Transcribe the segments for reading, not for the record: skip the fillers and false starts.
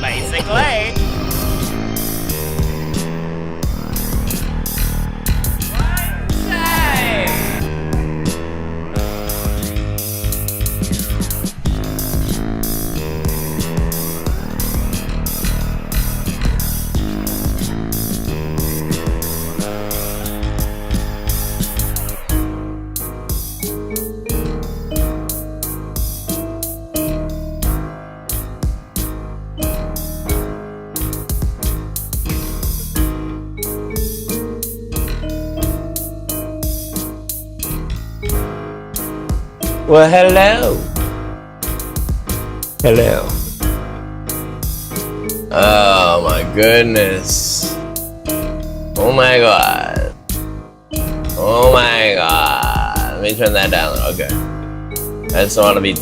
Basically. Well, hello. Hello. Oh my goodness. Oh my god. Oh my god. Let me turn that down. Okay. I just don't want to be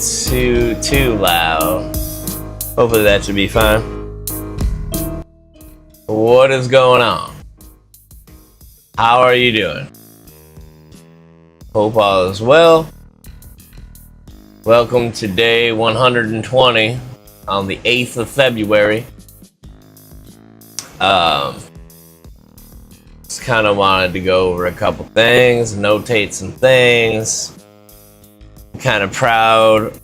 too loud. Hopefully that should be fine. What is going on? How are you doing? Hope all is well. Welcome to day 120 on the 8th of February. Just kind of wanted to go over a couple things, notate some things. I'm kind of proud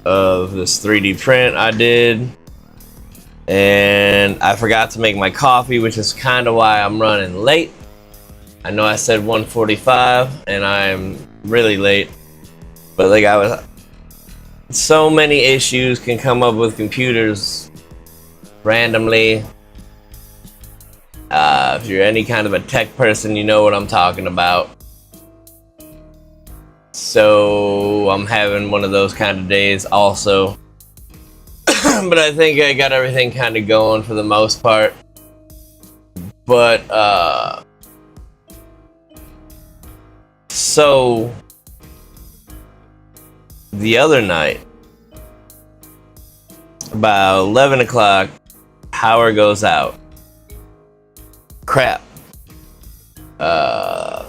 of this 3D print I did. And I forgot to make my coffee, which is kind of why I'm running late. I know I said 1:45 and I'm really late. But like so many issues can come up with computers randomly. If you're any kind of a tech person, you know what I'm talking about. So I'm having one of those kind of days also. But I think I got everything kind of going for the most part. But so the other night, about 11 o'clock, power goes out. Crap. The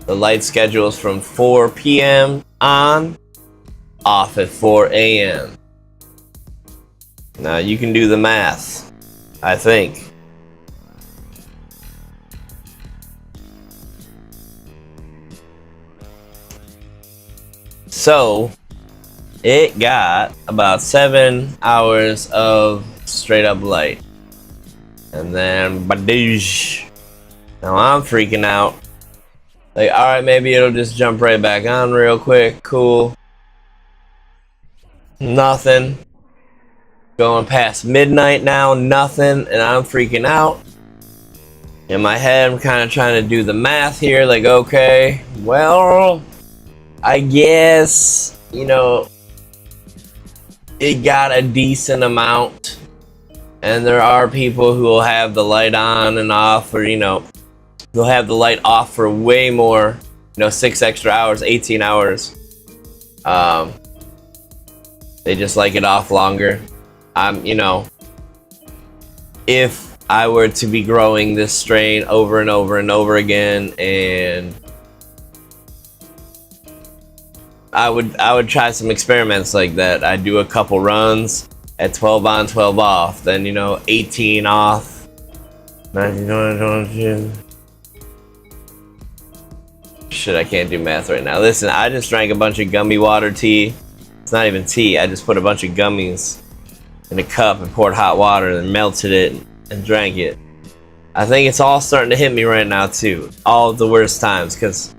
light schedule's from 4 p.m. on, off at 4 a.m. Now you can do the math, I think. So it got about 7 hours of straight up light. And then badoosh. Now I'm freaking out. Like, alright, maybe it'll just jump right back on real quick. Cool. Nothing. Going past midnight now, nothing, and I'm freaking out. In my head, I'm kind of trying to do the math here, like, okay, well, I guess, you know, it got a decent amount, and there are people who will have the light on and off, or, you know, they'll have the light off for way more, you know, 6 extra hours, 18 hours. They just like it off longer. You know, if I were to be growing this strain over and over and over again, and I would try some experiments like that. I'd do a couple runs at 12 on, 12 off, then, you know, 18 off. Shit, I can't do math right now. Listen, I just drank a bunch of gummy water tea. It's not even tea. I just put a bunch of gummies in a cup and poured hot water and melted it and drank it. I think it's all starting to hit me right now too. All of the worst times, because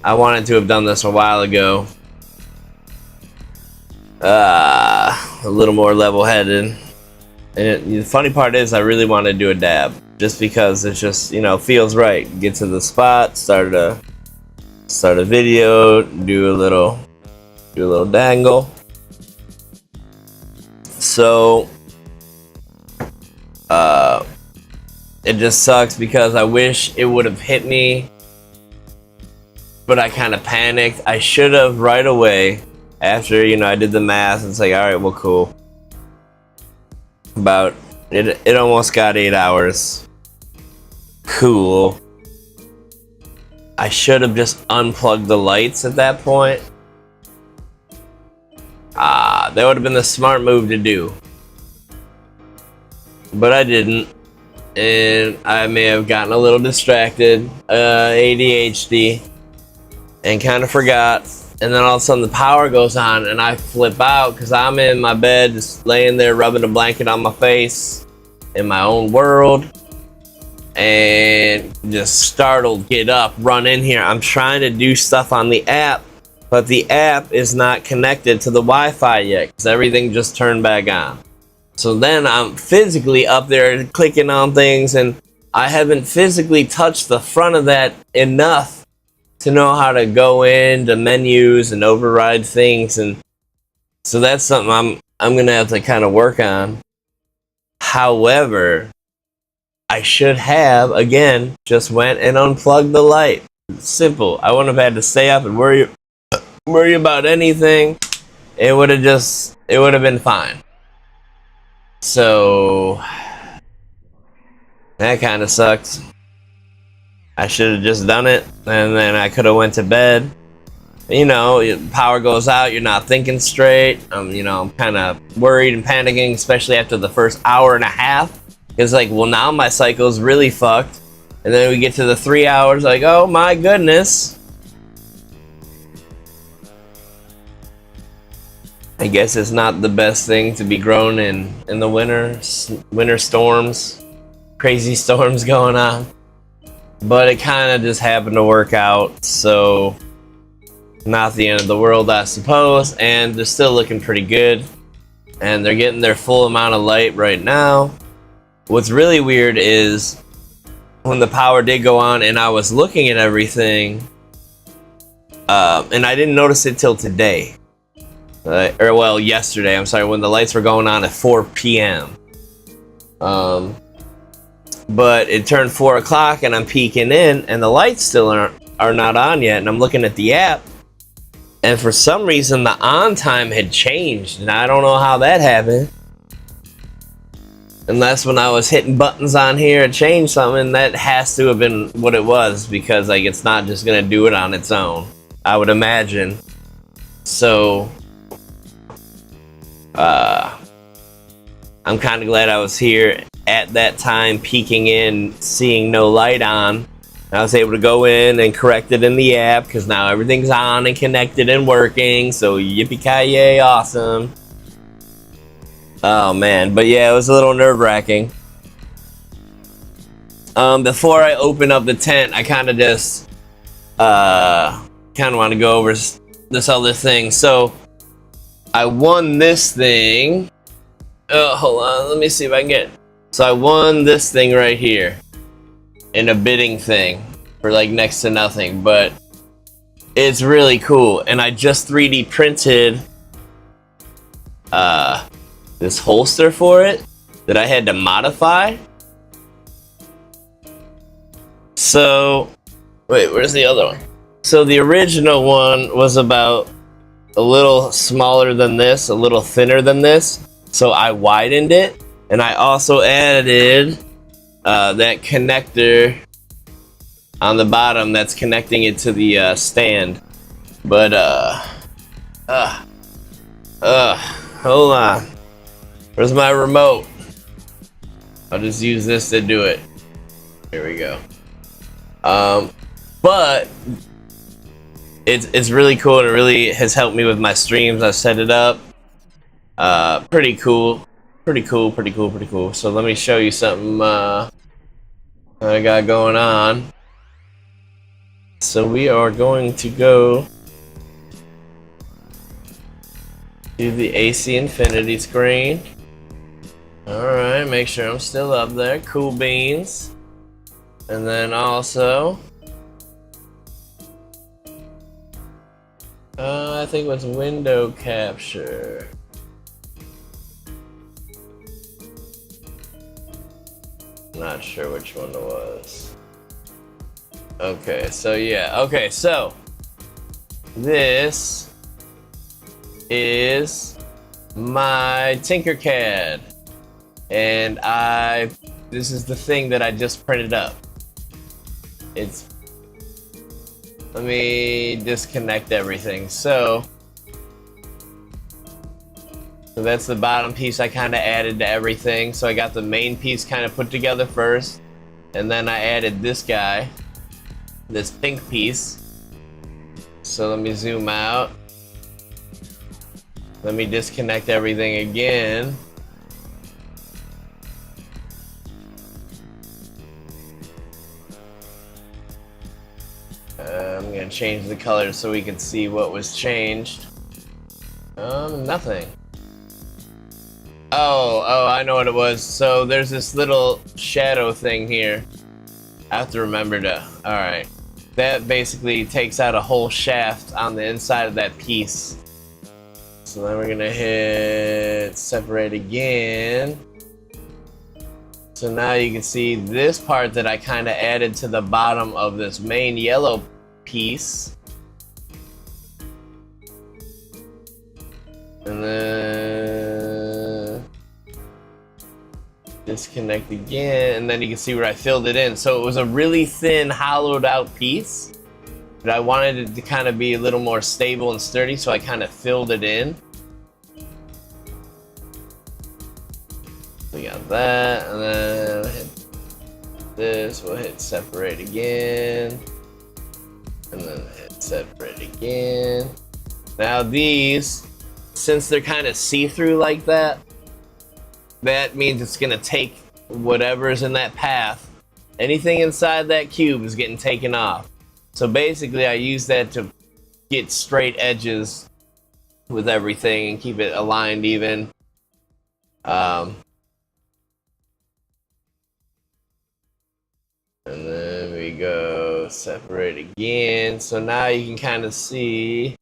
I wanted to have done this a while ago. A little more level-headed. And the funny part is I really want to do a dab, just because it just, you know, feels right. Get to the spot, start a video, do a little dangle. So it just sucks because I wish it would have hit me, but I kind of panicked. I should have right away after, you know, I did the math. It's like, all right, well, cool. About it almost got 8 hours. Cool. I should have just unplugged the lights at that point. That would have been the smart move to do. But I didn't. And I may have gotten a little distracted, ADHD, and kind of forgot. And then all of a sudden the power goes on and I flip out because I'm in my bed just laying there rubbing a blanket on my face in my own world. And just startled, get up, run in here. I'm trying to do stuff on the app, but the app is not connected to the Wi-Fi yet because everything just turned back on. So then I'm physically up there clicking on things, and I haven't physically touched the front of that enough to know how to go into menus and override things. And so that's something I'm gonna have to kind of work on. However, I should have, again, just went and unplugged the light. Simple. I wouldn't have had to stay up and worry about anything. It would have been fine. So that kind of sucks. I should have just done it, and then I could have went to bed. You know, power goes out, you're not thinking straight. I'm kind of worried and panicking, especially after the first hour and a half. It's like, well, now my cycle's really fucked. And then we get to the 3 hours, like, oh my goodness. I guess it's not the best thing to be grown in the winter storms, crazy storms going on. But it kind of just happened to work out, so not the end of the world, I suppose. And they're still looking pretty good. And they're getting their full amount of light right now. What's really weird is when the power did go on and I was looking at everything, and I didn't notice it till today. Yesterday, I'm sorry, when the lights were going on at 4 p.m. But it turned 4 o'clock and I'm peeking in and the lights still are not on yet, and I'm looking at the app, and for some reason the on time had changed, and I don't know how that happened. Unless when I was hitting buttons on here to change something, that has to have been what it was, because like it's not just gonna do it on its own, I would imagine. So I'm kind of glad I was here at that time, peeking in, seeing no light on. I was able to go in and correct it in the app, because now everything's on and connected and working, so yippee-ki-yay, awesome. Oh man, but yeah, it was a little nerve-wracking. Before I open up the tent, I kind of just want to go over this other thing. So I won this thing. Oh, hold on, let me see if I can get it. So I won this thing right here in a bidding thing for like next to nothing, but it's really cool. And I just 3D printed this holster for it that I had to modify. So wait, where's the other one? So the original one was about a little smaller than this, a little thinner than this, so I widened it, and I also added that connector on the bottom that's connecting it to the stand. But hold on, where's my remote? I'll just use this to do it. Here we go. But it's really cool, and it really has helped me with my streams. I set it up. Pretty cool. So let me show you something I got going on. So we are going to go to the AC Infinity screen. Alright, make sure I'm still up there. Cool beans. And then also I think it was window capture. Not sure which one it was. Okay, so yeah. Okay, so this is my Tinkercad, and this is the thing that I just printed up. It's let me disconnect everything. So that's the bottom piece I kind of added to everything. So I got the main piece kind of put together first, and then I added this guy, this pink piece. So let me zoom out. Let me disconnect everything again. I'm gonna change the color so we can see what was changed. Nothing. Oh, I know what it was. So there's this little shadow thing here. I have to remember to, alright. That basically takes out a whole shaft on the inside of that piece. So then we're gonna hit separate again. So now you can see this part that I kind of added to the bottom of this main yellow piece. And then disconnect again, and then you can see where I filled it in. So it was a really thin, hollowed out piece, but I wanted it to kind of be a little more stable and sturdy, so I kind of filled it in. We got that, and then we'll hit this, we'll hit separate again, and then hit separate again. Now these, since they're kind of see-through like that, that means it's gonna take whatever's in that path. Anything inside that cube is getting taken off. So basically I use that to get straight edges with everything and keep it aligned even. And then we go separate again. So now you can kind of see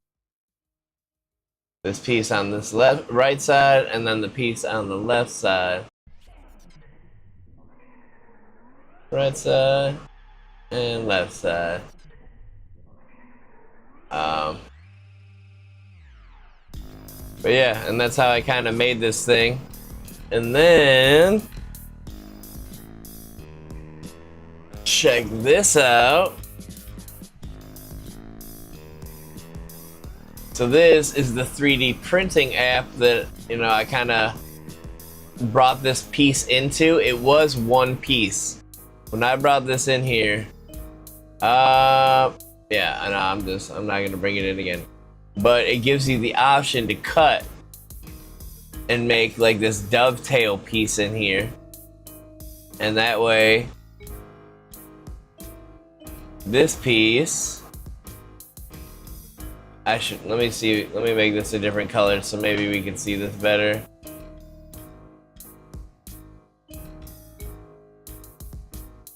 this piece on this right side, and then the piece on the left side. Right side and left side. But yeah, and that's how I kind of made this thing. And then check this out. So this is the 3D printing app that, you know, I kind of brought this piece into. It was one piece. When I brought this in here, yeah, I know, I'm not gonna bring it in again. But it gives you the option to cut and make like this dovetail piece in here. And that way, this piece, let me make this a different color so maybe we can see this better.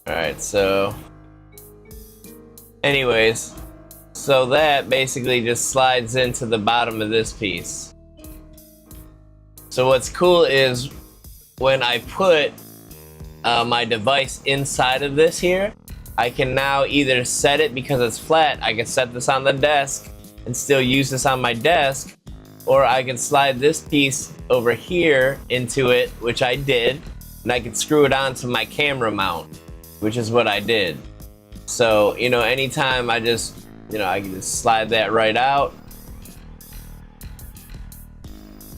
Alright, so anyways, so that basically just slides into the bottom of this piece. So what's cool is when I put my device inside of this here, I can now either set it, because it's flat, I can set this on the desk and still use this on my desk, or I can slide this piece over here into it, which I did, and I can screw it onto my camera mount, which is what I did. So, you know, anytime I can just slide that right out,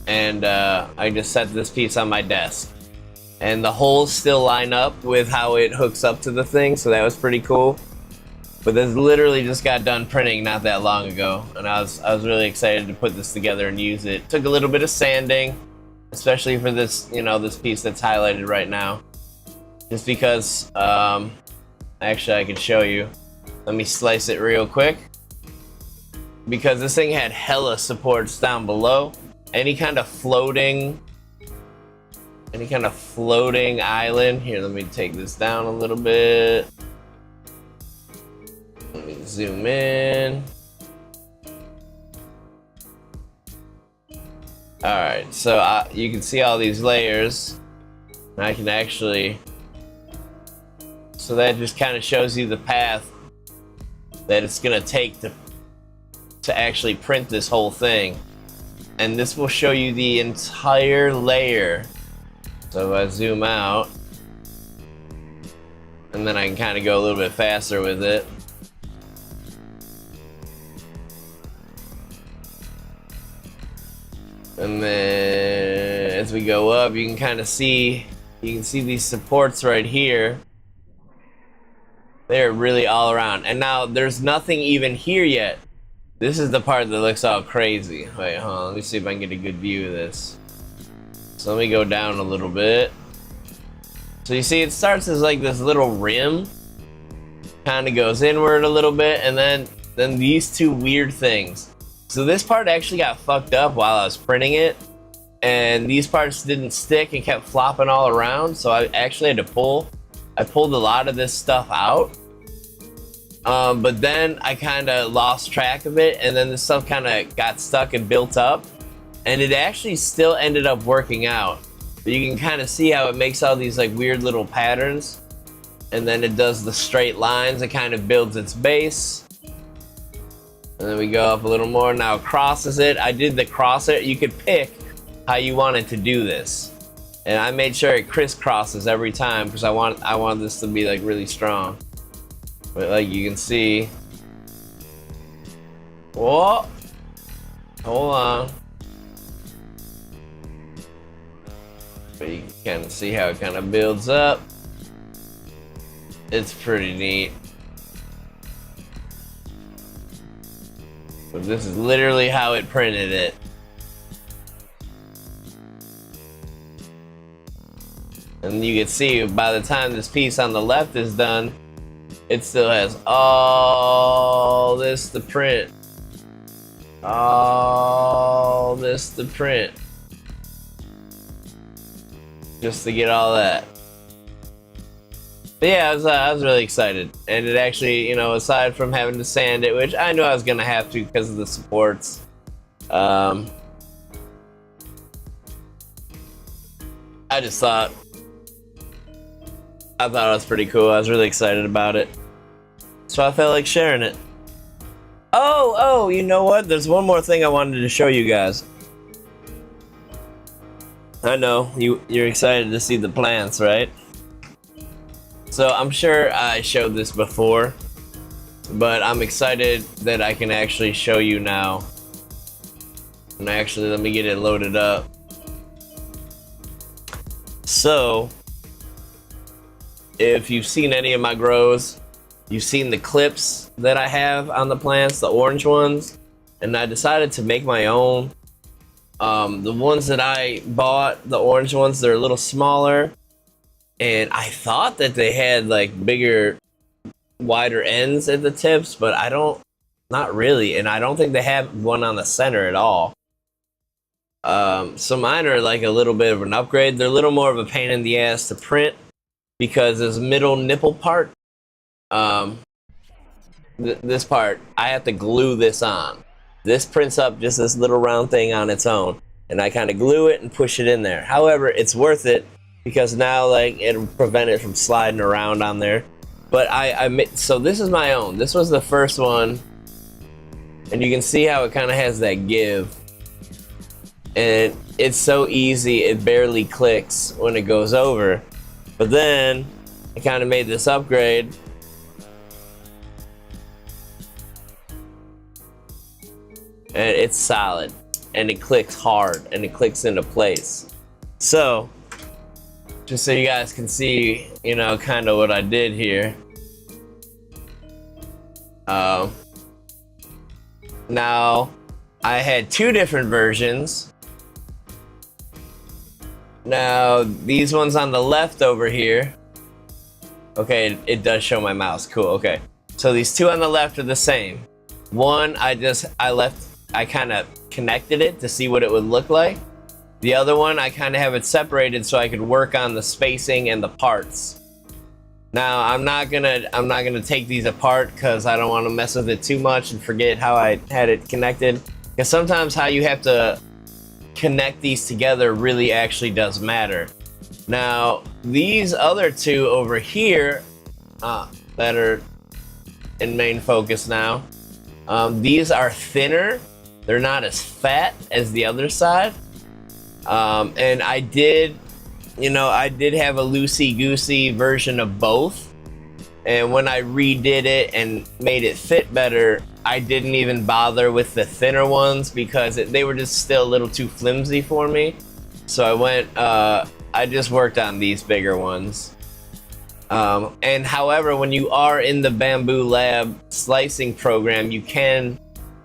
and I just set this piece on my desk. And the holes still line up with how it hooks up to the thing, so that was pretty cool. But this literally just got done printing not that long ago, and I was really excited to put this together and use it. Took a little bit of sanding, especially for this, you know, this piece that's highlighted right now. Just because, actually I could show you. Let me slice it real quick. Because this thing had hella supports down below. Any kind of floating island. Here, let me take this down a little bit. Let me zoom in. Alright, so you can see all these layers. And I can actually... So that just kind of shows you the path that it's going to take to actually print this whole thing. And this will show you the entire layer. So if I zoom out, and then I can kind of go a little bit faster with it. And then as we go up, you can see these supports right here. They're really all around. And now there's nothing even here yet. This is the part that looks all crazy. Wait, hold on, let me see if I can get a good view of this. So let me go down a little bit. So you see it starts as like this little rim. Kind of goes inward a little bit, and then these two weird things. So this part actually got fucked up while I was printing it, and these parts didn't stick and kept flopping all around, so I actually had to pulled a lot of this stuff out. But then I kind of lost track of it, and then this stuff kind of got stuck and built up, and it actually still ended up working out. But you can kind of see how it makes all these like weird little patterns, and then it does the straight lines. It kind of builds its base. And then we go up a little more. Now it crosses it. I did the cross it. You could pick how you wanted to do this. And I made sure it crisscrosses every time because I want this to be like really strong. But like you can see. Whoa! Hold on. But you can kind of see how it kind of builds up. It's pretty neat. But this is literally how it printed it. And you can see by the time this piece on the left is done, it still has all this to print. All this to print. Just to get all that. But yeah, I was really excited. And it actually, you know, aside from having to sand it, which I knew I was going to have to because of the supports, I just thought it was pretty cool. I was really excited about it. So I felt like sharing it. Oh, you know what? There's one more thing I wanted to show you guys. I know, you're excited to see the plants, right? So I'm sure I showed this before, but I'm excited that I can actually show you now. And actually, let me get it loaded up. So, if you've seen any of my grows, you've seen the clips that I have on the plants, the orange ones, and I decided to make my own. The ones that I bought, the orange ones, they're a little smaller, and I thought that they had like bigger, wider ends at the tips, but not really, and I don't think they have one on the center at all. So mine are like a little bit of an upgrade. They're a little more of a pain in the ass to print because this middle nipple part, this part, I have to glue this on. This prints up just this little round thing on its own, and I kind of glue it and push it in there. However, it's worth it because now like it'll prevent it from sliding around on there. But so this is my own. This was the first one, and you can see how it kind of has that give. And it's so easy, it barely clicks when it goes over. But then I kind of made this upgrade. And it's solid, and it clicks hard, and it clicks into place. So, just so you guys can see, you know, kind of what I did here. Now, I had two different versions. Now, these ones on the left over here. Okay, it does show my mouse. Cool, okay. So these two on the left are the same. One, I kind of connected it to see what it would look like. The other one, I kind of have it separated so I could work on the spacing and the parts. Now, I'm not gonna take these apart because I don't want to mess with it too much and forget how I had it connected. Because sometimes how you have to connect these together really actually does matter. Now, these other two over here that are in main focus now, these are thinner. They're not as fat as the other side. And I did have a loosey-goosey version of both. And when I redid it and made it fit better, I didn't even bother with the thinner ones because they were just still a little too flimsy for me. So I just worked on these bigger ones. And however, when you are in the Bamboo Lab slicing program, you can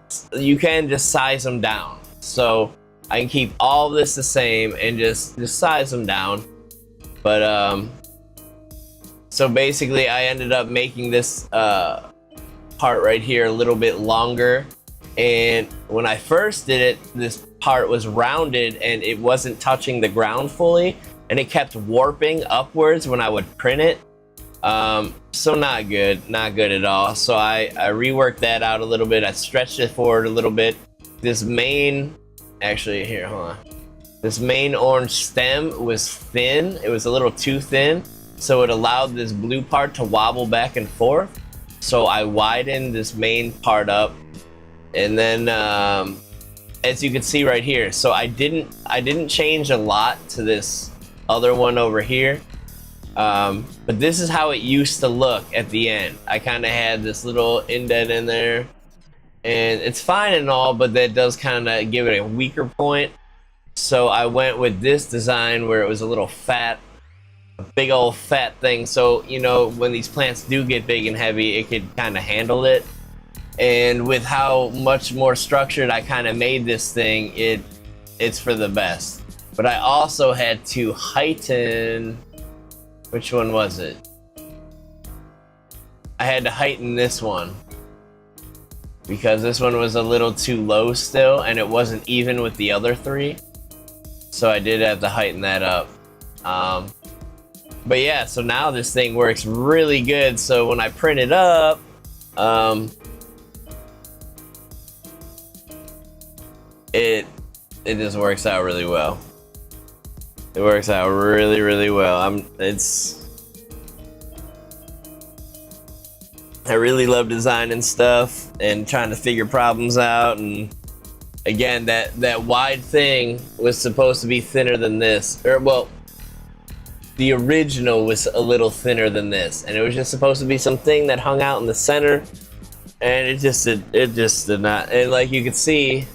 just size them down. So I can keep all this the same and just size them down. But so basically I ended up making this part right here a little bit longer. And when I first did it, this part was rounded and it wasn't touching the ground fully, and it kept warping upwards when I would print it. So not good at all. So I reworked that out a little bit. I stretched it forward a little bit. This main, actually here, hold on. This main orange stem was thin. It was a little too thin, so it allowed this blue part to wobble back and forth. So I widened this main part up, and then as you can see right here, so I didn't change a lot to this other one over here. But this is how it used to look at the end. I kind of had this little indent in there, and it's fine and all, but that does kind of give it a weaker point. So I went with this design where it was a little fat, a big old fat thing. So, you know, when these plants do get big and heavy, it could kind of handle it. And with how much more structured I kind of made this thing, it's for the best. But I also had to heighten, which one was it? I had to heighten this one because this one was a little too low still, and it wasn't even with the other three. So I did have to heighten that up. But yeah, so now this thing works really good. So when I print it up, it just works out really well. It works out really, really well. I really love designing stuff and trying to figure problems out. And again, that wide thing was supposed to be thinner than this. Or, well, the original was a little thinner than this, and it was just supposed to be something that hung out in the center, and it just did not. And like you can see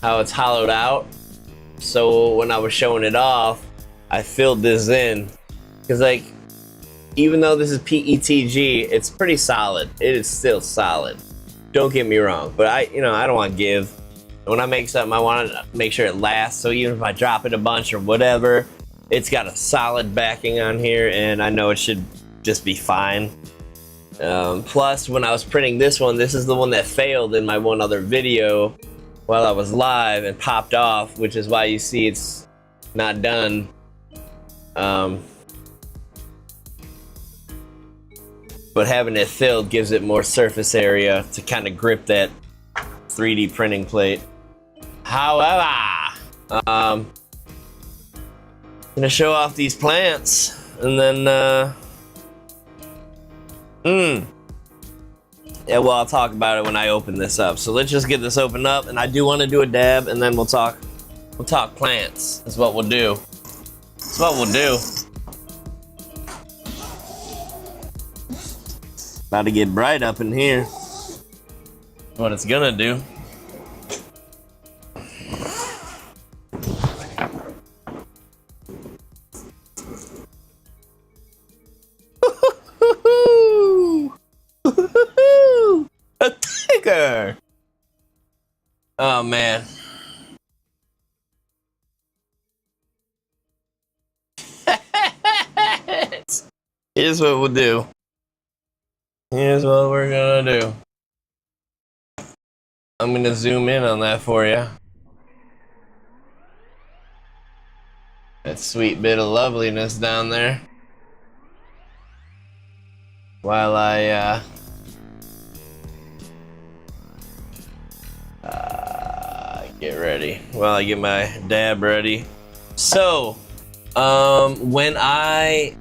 how it's hollowed out. So when I was showing it off, I filled this in because, like, even though this is PETG, it's pretty solid. It is still solid. Don't get me wrong, but I don't want to give. When I make something, I want to make sure it lasts. So even if I drop it a bunch or whatever, it's got a solid backing on here, and I know it should just be fine. Plus, when I was printing this one, this is the one that failed in my one other video while I was live and popped off, which is why you see it's not done. But having it filled gives it more surface area to kind of grip that 3D printing plate. However, I'm gonna show off these plants, and then yeah, well, I'll talk about it when I open this up. So let's just get this opened up, and I do want to do a dab, and then we'll talk plants. That's what we'll do. That's what we'll do. About to get bright up in here. What it's gonna do. A ticker! Oh man. Here's what we'll do. Here's what we're gonna do. I'm gonna zoom in on that for you. That sweet bit of loveliness down there. While I get ready. While I get my dab ready. So, when I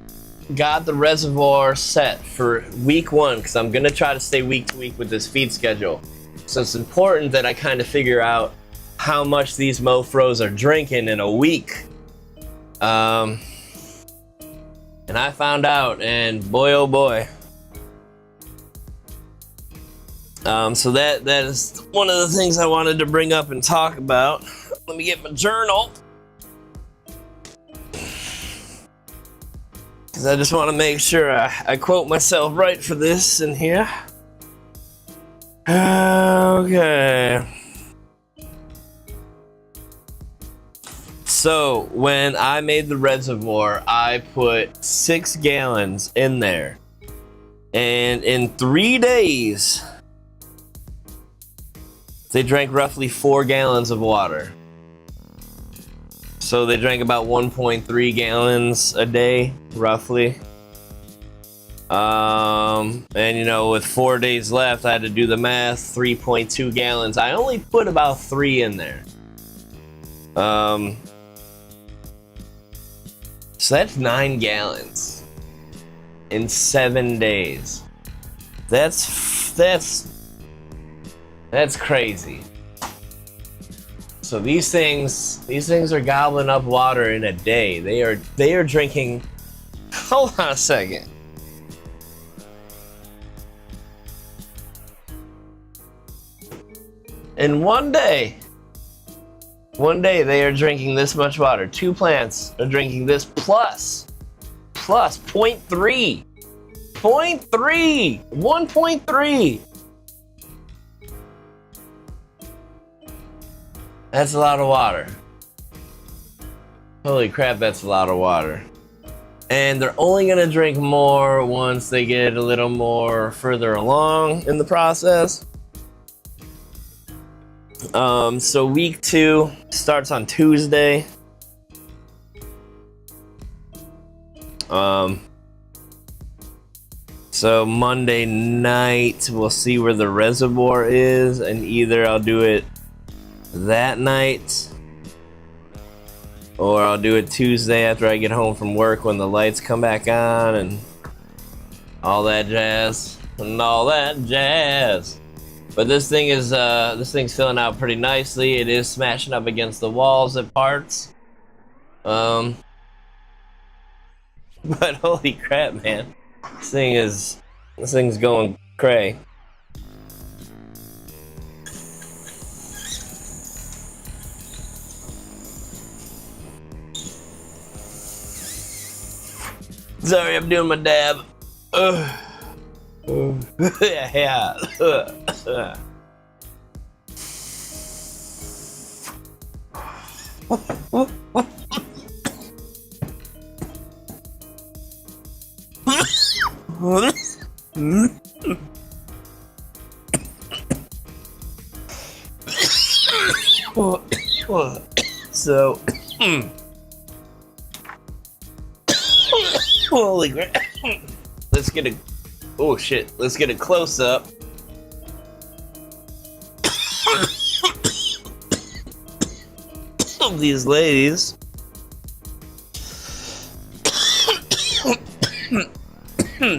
got the reservoir set for week 1, because I'm gonna try to stay week to week with this feed schedule. So it's important that I kind of figure out how much these mofros are drinking in a week. And I found out, and boy oh boy. So that is one of the things I wanted to bring up and talk about. Let me get my journal, because I just want to make sure I quote myself right for this in here. Okay. So when I made the reservoir, I put 6 gallons in there, and in 3 days they drank roughly 4 gallons of water. So they drank about 1.3 gallons a day, roughly. And you know, with 4 days left, I had to do the math. 3.2 gallons. I only put about 3 in there. So that's 9 gallons in 7 days. That's crazy. So these things are gobbling up water in a day. They are drinking. Hold on a second. In one day they are drinking this much water. 2 plants are drinking this plus 0.3. 1.3. That's a lot of water. Holy crap, that's a lot of water. And they're only gonna drink more once they get a little more further along in the process. So week 2 starts on Tuesday. So Monday night we'll see where the reservoir is, and either I'll do it that night, or I'll do it Tuesday after I get home from work when the lights come back on and all that jazz. But this thing's filling out pretty nicely. It is smashing up against the walls at parts. But holy crap, man. This thing's going cray. Sorry, I'm doing my dab. Yeah. So, holy crap. Let's get a close up. Of these ladies.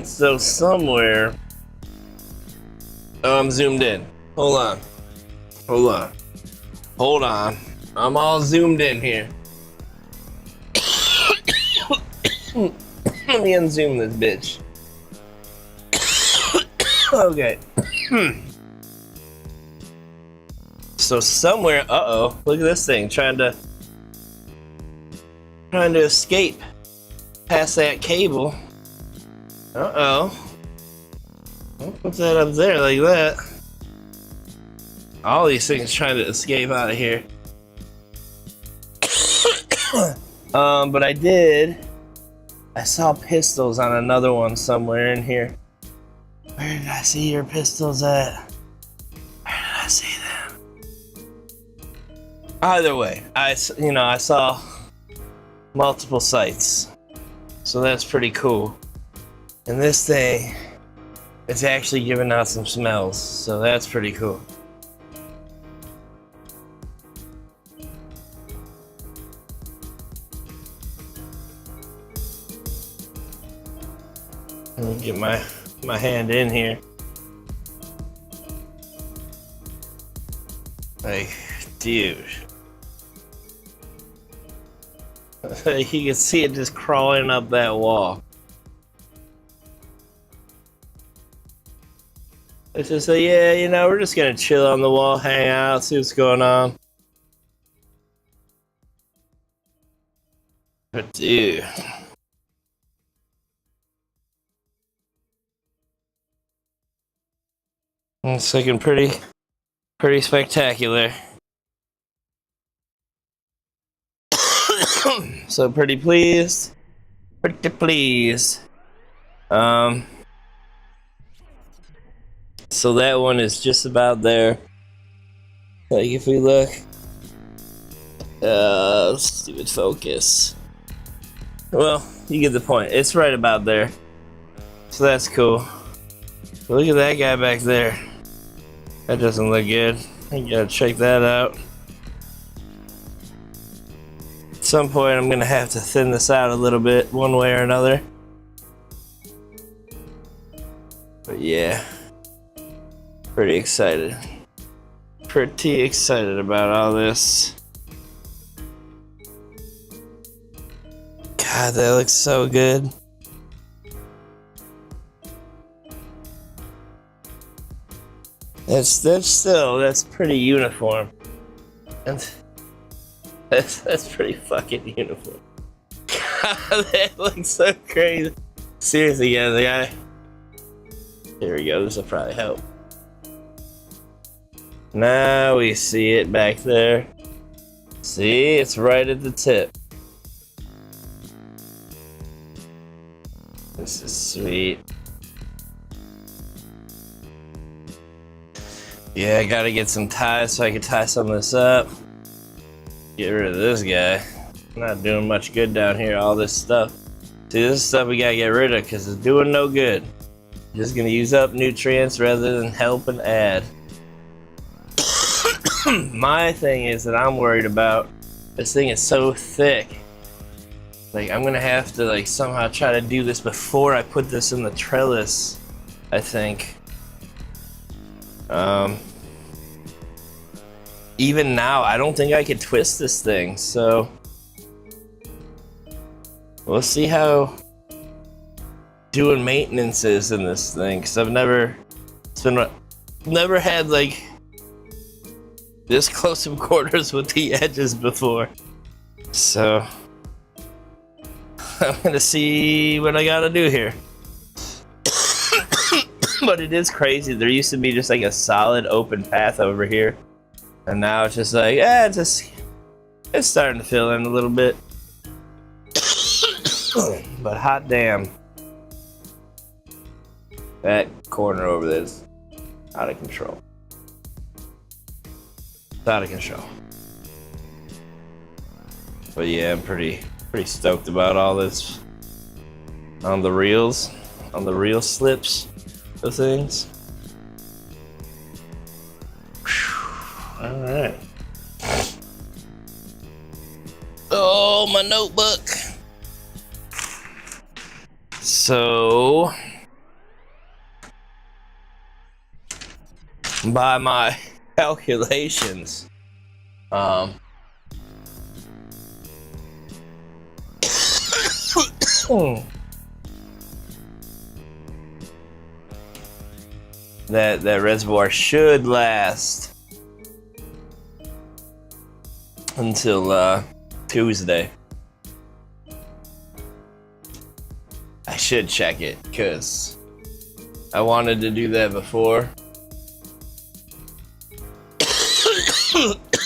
So somewhere, I'm zoomed in. Hold on. I'm all zoomed in here. Let me unzoom this bitch. Okay. So somewhere, look at this thing trying to escape past that cable. I'll put that up there like that. All these things trying to escape out of here. But I saw pistols on another one somewhere in here. Where did I see your pistols at? Where did I see them? Either way, I saw multiple sites. So that's pretty cool. And this thing, it's actually giving out some smells. So that's pretty cool. Let me get my hand in here. Like, dude. You can see it just crawling up that wall. It's just like, yeah, you know, we're just gonna chill on the wall, hang out, see what's going on. But dude, it's looking pretty spectacular. So pretty pleased. Pretty pleased. So that one is just about there. Like if we look, stupid focus. Well, you get the point. It's right about there. So that's cool. But look at that guy back there. That doesn't look good. I gotta check that out. At some point I'm gonna have to thin this out a little bit, one way or another. But yeah. Pretty excited. Pretty excited about all this. God, that looks so good. That's pretty uniform. And that's pretty fucking uniform. God, that looks so crazy. Seriously, yeah, the guy. Here we go, this will probably help. Now we see it back there. See, it's right at the tip. This is sweet. Yeah, I gotta get some ties so I can tie some of this up. Get rid of this guy. Not doing much good down here, all this stuff. See, this is stuff we gotta get rid of because it's doing no good. Just gonna use up nutrients rather than help and add. My thing is that I'm worried about, this thing is so thick. Like, I'm gonna have to like somehow try to do this before I put this in the trellis, I think. Even now, I don't think I could twist this thing, so we'll see how doing maintenance is in this thing, because I've never had like this close of quarters with the edges before. So I'm gonna see what I gotta do here. But it is crazy. There used to be just like a solid open path over here, and now it's just like, it's starting to fill in a little bit. But hot damn, that corner over there is out of control. It's out of control. But yeah, I'm pretty stoked about all this on the reels, slips of things. All right. Oh, my notebook. So, by my calculations, that reservoir should last until Tuesday. I should check it because I wanted to do that before.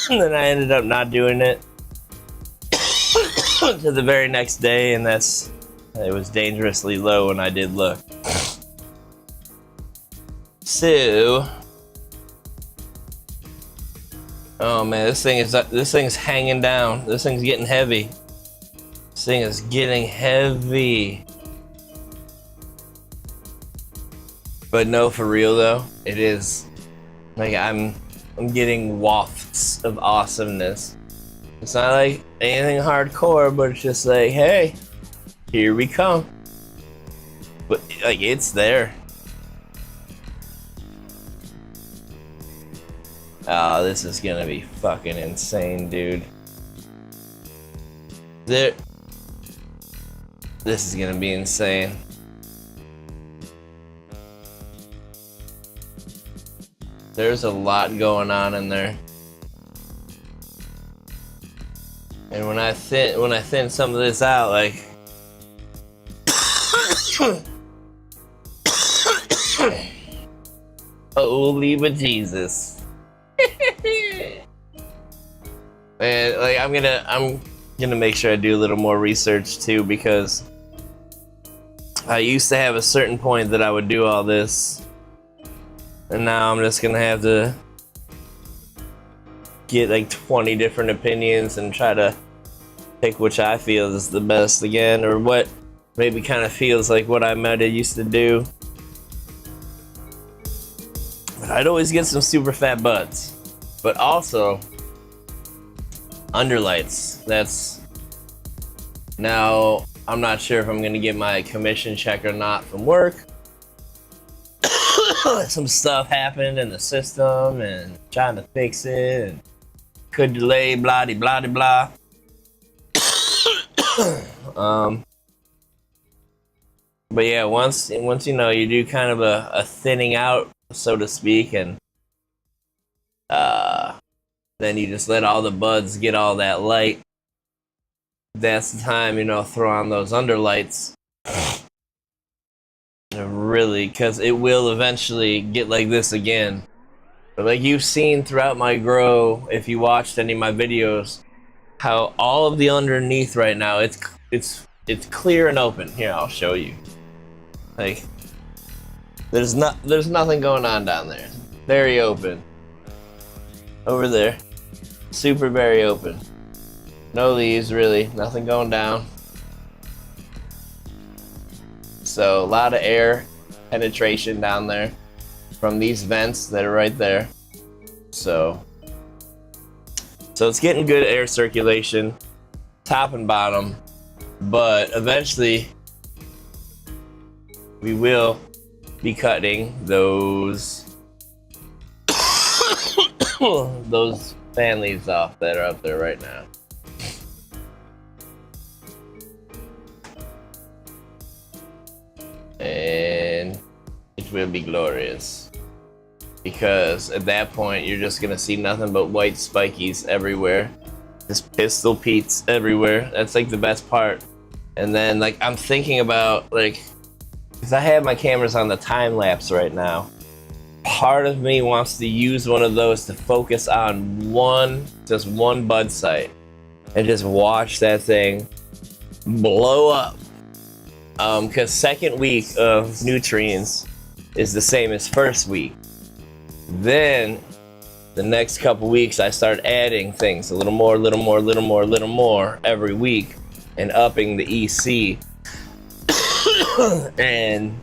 And then I ended up not doing it to the very next day, and it was dangerously low when I did look. So, oh man, this thing's hanging down. This thing's getting heavy. This thing is getting heavy. But no, for real though, it is. Like I'm getting wafts of awesomeness. It's not like anything hardcore, but it's just like, hey, here we come. But like, it's there. Oh, this is gonna be fucking insane, dude. This is gonna be insane. There's a lot going on in there. And when I thin some of this out, like holy bejesus. And like I'm gonna make sure I do a little more research too, because I used to have a certain point that I would do all this, and now I'm just gonna have to get like 20 different opinions and try to pick which I feel is the best again, or what maybe kind of feels like what I might have used to do. But I'd always get some super fat buds, but also underlights. That's now I'm not sure if I'm gonna get my commission check or not from work. Some stuff happened in the system and trying to fix it and could delay blah de blah de blah. But yeah, once you know, you do kind of a thinning out, so to speak, and then you just let all the buds get all that light. That's the time, you know, throw on those underlights. Really, because it will eventually get like this again. But like you've seen throughout my grow, if you watched any of my videos, how all of the underneath right now, it's clear and open. Here, I'll show you. Like there's nothing going on down there. Very open. Over there. Super very open. No leaves really, nothing going down. So a lot of air penetration down there from these vents that are right there. So it's getting good air circulation, top and bottom, but eventually we will be cutting those those fan leaves off that are up there right now. And it will be glorious, because at that point you're just gonna see nothing but white spikies everywhere, just pistol peats everywhere. That's like the best part. And then like I'm thinking about, like, because I have my cameras on the time lapse right now, part of me wants to use one of those to focus on just one bud site and just watch that thing blow up. Because second week of nutrients is the same as first week. Then the next couple weeks I start adding things, a little more every week, and upping the EC. And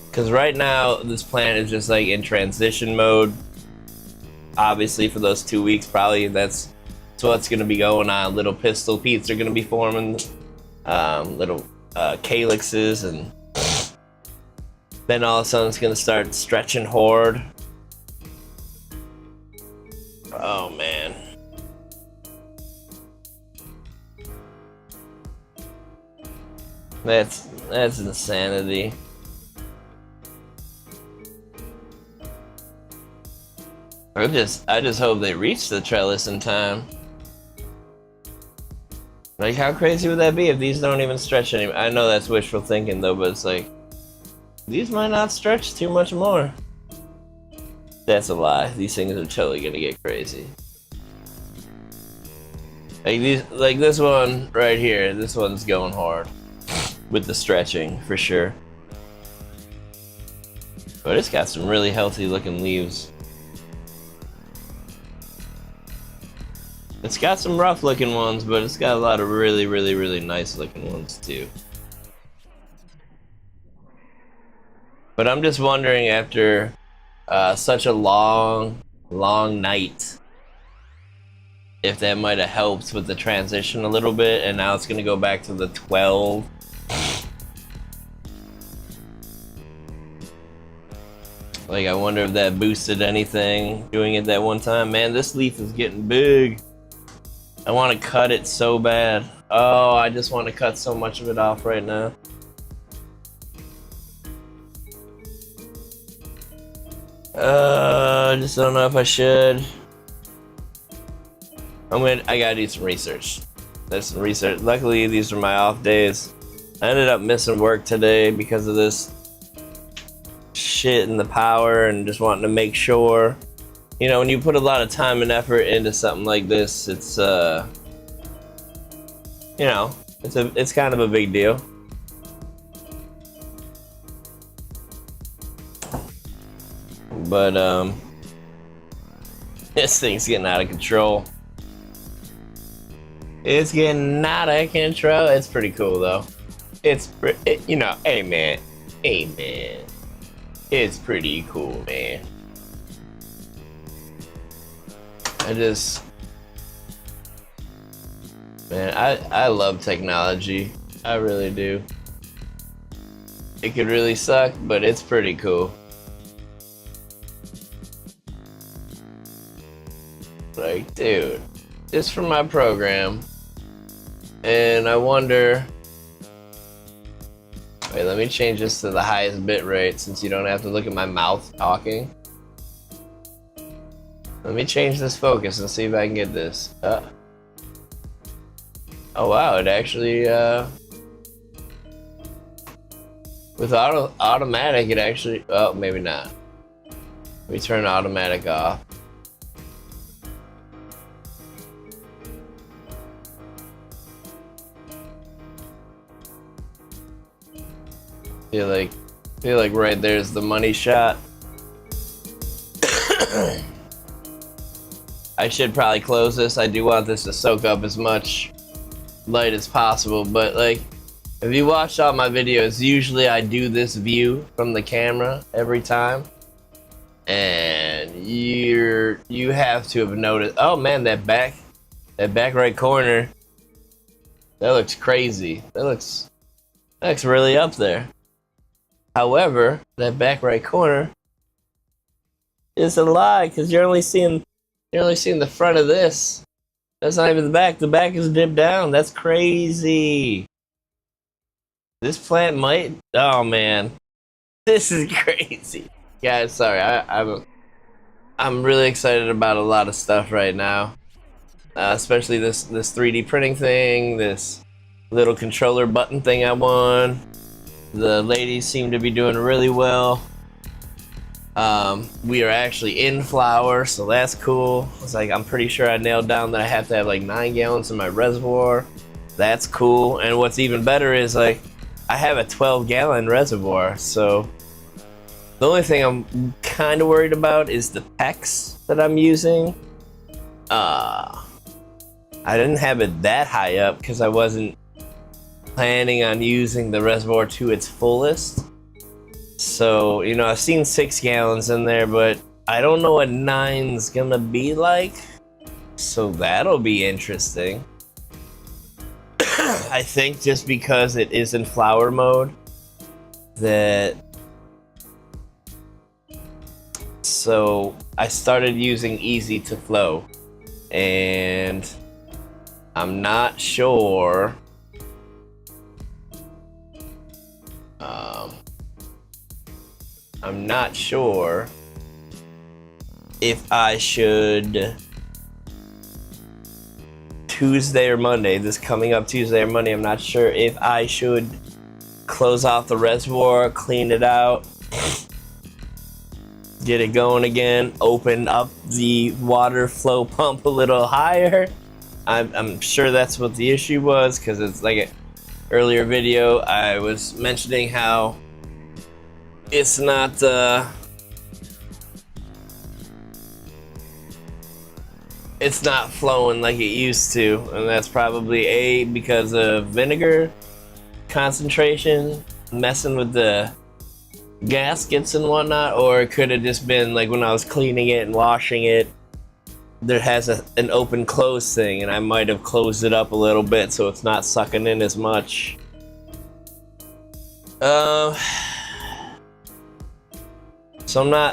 because right now this plant is just like in transition mode. Obviously for those 2 weeks, probably that's what's going to be going on. Little pistol peats are going to be forming, little calyxes, and then all of a sudden it's going to start stretching horde. Oh man. That's insanity. I just hope they reach the trellis in time. Like, how crazy would that be if these don't even stretch anymore? I know that's wishful thinking though, but it's like, these might not stretch too much more. That's a lie. These things are totally gonna get crazy. Like this one right here, this one's going hard with the stretching for sure. But it's got some really healthy looking leaves. It's got some rough looking ones, but it's got a lot of really nice looking ones too. But I'm just wondering, after such a long night, if that might have helped with the transition a little bit, and now it's gonna go back to the 12. Like, I wonder if that boosted anything doing it that one time. Man, this leaf is getting big. I want to cut it so bad. Oh, I just want to cut so much of it off right now. I just don't know if I should. I gotta do some research. There's some research. Luckily, these are my off days. I ended up missing work today because of this shit in the power and just wanting to make sure. You know, when you put a lot of time and effort into something like this, it's you know, it's kind of a big deal. But this thing's getting out of control. It's getting out of control. It's pretty cool though. You know, hey man, it's pretty cool, man. Man, I love technology. I really do. It could really suck, but it's pretty cool. Like, dude, just for my program. And I wonder, wait, let me change this to the highest bit rate since you don't have to look at my mouth talking. Let me change this focus and see if I can get this. Oh wow, it actually, with automatic, it actually, oh, maybe not. Let me turn automatic off. Feel like right there's the money shot. I should probably close this. I do want this to soak up as much light as possible, but like, if you watched all my videos, usually I do this view from the camera every time, and you have to have noticed. Oh man, that back right corner, that looks crazy. That looks really up there. However, that back right corner is a lie because you're only seeing the front of this. That's not even the back. The back is dipped down. That's crazy. This plant might. Oh man, this is crazy. Guys, sorry. I'm really excited about a lot of stuff right now, especially this 3D printing thing. This little controller button thing I won. The ladies seem to be doing really well. We are actually in flour, so that's cool. It's like, I'm pretty sure I nailed down that I have to have like 9 gallons in my reservoir. That's cool. And what's even better is like, I have a 12-gallon reservoir, so the only thing I'm kind of worried about is the PEX that I'm using. I didn't have it that high up because I wasn't planning on using the reservoir to its fullest. So, you know, I've seen 6 gallons in there, but I don't know what 9's gonna be like. So that'll be interesting. I think just because it is in flour mode, so I started using easy to flow, and I'm not sure. I'm not sure if I should Tuesday or Monday, this coming up Tuesday or Monday, I'm not sure if I should close off the reservoir, clean it out, get it going again, open up the water flow pump a little higher. I'm sure that's what the issue was, because it's like an earlier video I was mentioning how it's not flowing like it used to, and that's probably because of vinegar concentration messing with the gaskets and whatnot, or it could have just been like when I was cleaning it and washing it, there has an open close thing, and I might have closed it up a little bit so it's not sucking in as much.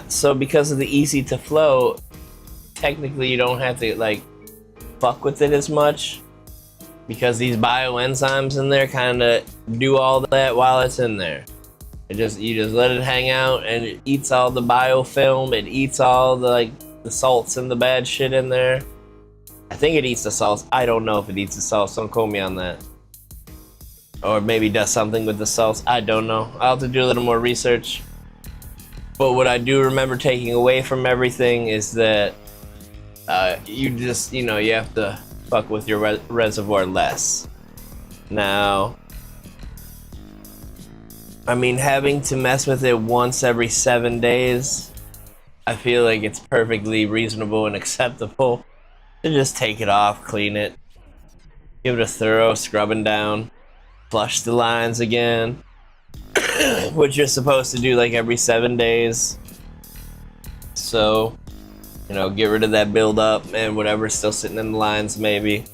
So because of the easy to flow, technically you don't have to like fuck with it as much, because these bioenzymes in there kind of do all that while it's in there. You just let it hang out, and it eats all the biofilm. It eats all the the salts and the bad shit in there. I think it eats the salts. I don't know if it eats the salts. Don't quote me on that. Or maybe does something with the salts. I don't know. I'll have to do a little more research. But what I do remember taking away from everything is that you just, you have to fuck with your reservoir less. Now, I mean, having to mess with it once every 7 days, I feel like it's perfectly reasonable and acceptable to just take it off, clean it, give it a thorough scrubbing down, flush the lines again, which you're supposed to do like every 7 days. So, get rid of that buildup and whatever's still sitting in the lines, maybe.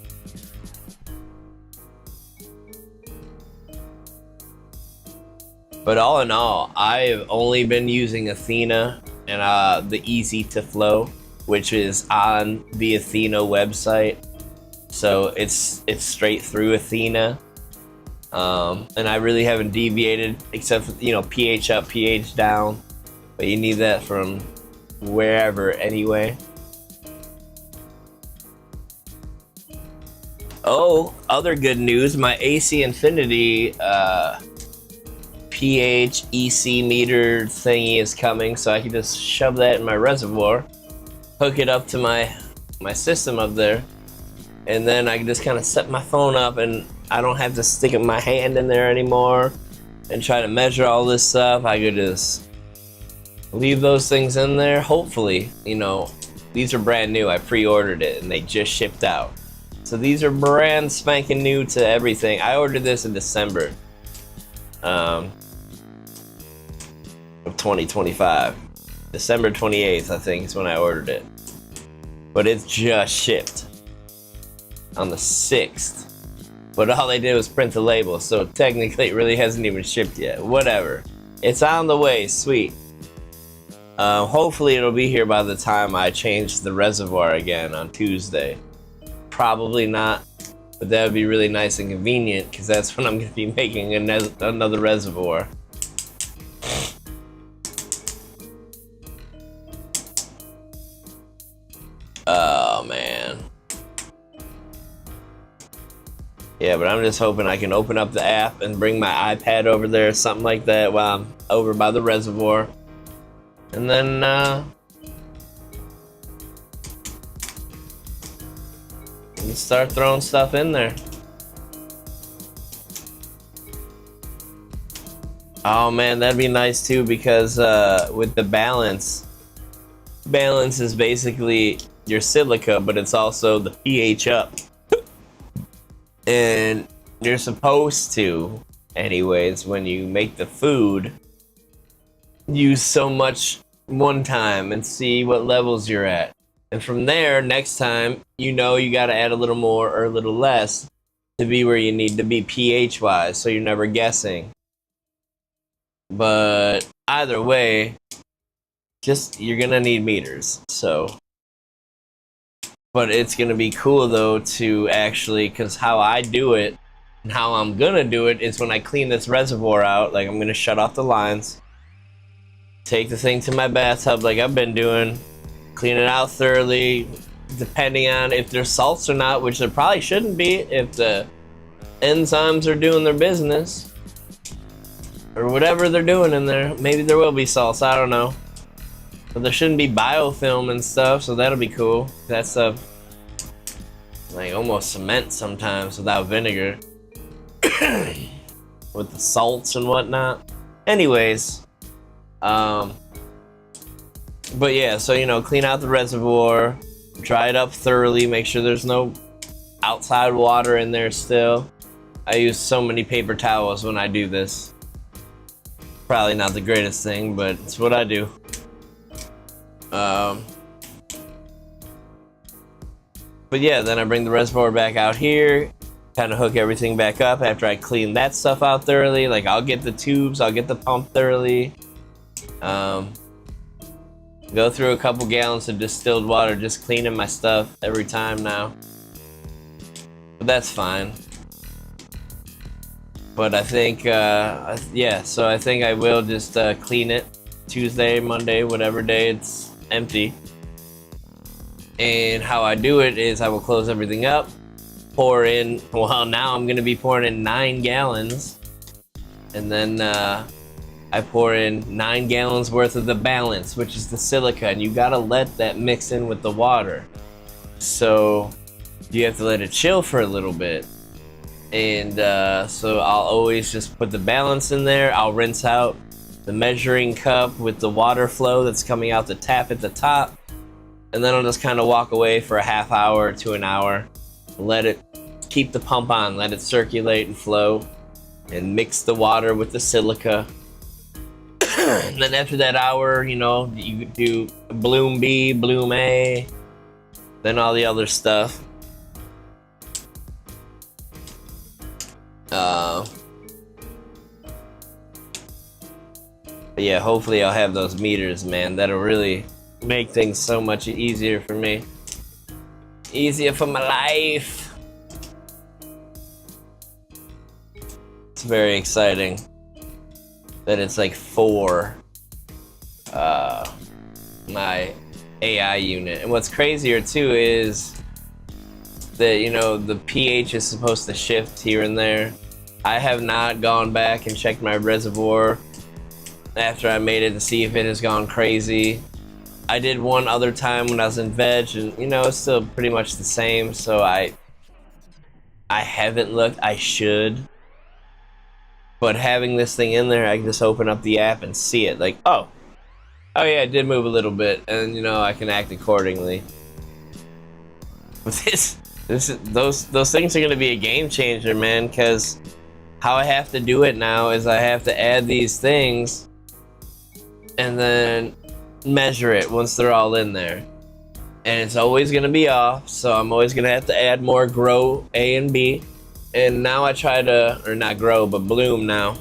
But all in all, I've only been using Athena and the Easy to Flow, which is on the Athena website. So it's straight through Athena. And I really haven't deviated except for, pH up, pH down. But you need that from wherever anyway. Oh, other good news, my AC Infinity pH EC meter thingy is coming, so I can just shove that in my reservoir, hook it up to my system up there, and then I can just kind of set my phone up, and I don't have to stick my hand in there anymore and try to measure all this stuff. I could just leave those things in there. Hopefully, these are brand new. I pre-ordered it and they just shipped out. So these are brand spanking new to everything. I ordered this in December of 2025. December 28th, I think, is when I ordered it. But it's just shipped on the 6th. But all they did was print the label, so technically it really hasn't even shipped yet. Whatever. It's on the way, sweet. Hopefully it'll be here by the time I change the reservoir again on Tuesday. Probably not, but that would be really nice and convenient because that's when I'm going to be making another reservoir. Oh man. Yeah, but I'm just hoping I can open up the app and bring my iPad over there or something like that while I'm over by the reservoir. And then, start throwing stuff in there. Oh man, that'd be nice too because with the balance is basically your silica, but it's also the pH up. And you're supposed to, anyways, when you make the food, use so much one time and see what levels you're at. And from there, next time, you gotta add a little more or a little less to be where you need to be pH wise, so you're never guessing. But either way, you're gonna need meters, so. But it's gonna be cool though to actually, cause how I do it and how I'm gonna do it is when I clean this reservoir out, like I'm gonna shut off the lines, take the thing to my bathtub like I've been doing, clean it out thoroughly, depending on if there's salts or not, which there probably shouldn't be if the enzymes are doing their business. Or whatever they're doing in there. Maybe there will be salts, I don't know. But there shouldn't be biofilm and stuff, so that'll be cool. That stuff, like almost cement sometimes without vinegar. With the salts and whatnot. Anyways, but yeah, so clean out the reservoir, dry it up thoroughly, make sure there's no outside water in there still. I use so many paper towels when I do this. Probably not the greatest thing, but it's what I do. But yeah, then I bring the reservoir back out here, kind of hook everything back up after I clean that stuff out thoroughly. Like I'll get the tubes, I'll get the pump thoroughly. Go through a couple gallons of distilled water, just cleaning my stuff every time now. But that's fine. But I think, yeah, so I think I will just clean it Tuesday, Monday, whatever day it's empty. And how I do it is I will close everything up, pour in, well, now I'm going to be pouring in 9 gallons. And then I pour in 9 gallons worth of the balance, which is the silica. And you got to let that mix in with the water. So you have to let it chill for a little bit. And so I'll always just put the balance in there. I'll rinse out the measuring cup with the water flow that's coming out the tap at the top. And then I'll just kind of walk away for a half hour to an hour. Let it keep the pump on, let it circulate and flow. And mix the water with the silica. And then after that hour, you know, you do bloom B, bloom A, then all the other stuff. But yeah, hopefully I'll have those meters, man. That'll really make things so much easier for me. Easier for my life. It's very exciting that it's like for my AI unit. And what's crazier too is that, you know, the pH is supposed to shift here and there. I have not gone back and checked my reservoir after I made it to see if it has gone crazy. I did one other time when I was in veg, and you know, it's still pretty much the same. So I haven't looked. I should. But having this thing in there, I can just open up the app and see it. Like, oh yeah, it did move a little bit, and you know, I can act accordingly. But those things are gonna be a game changer, man. Because how I have to do it now is I have to add these things, and then measure it once they're all in there. And it's always gonna be off, so I'm always gonna have to add more grow A and B. And now I try to, or not grow, but bloom now.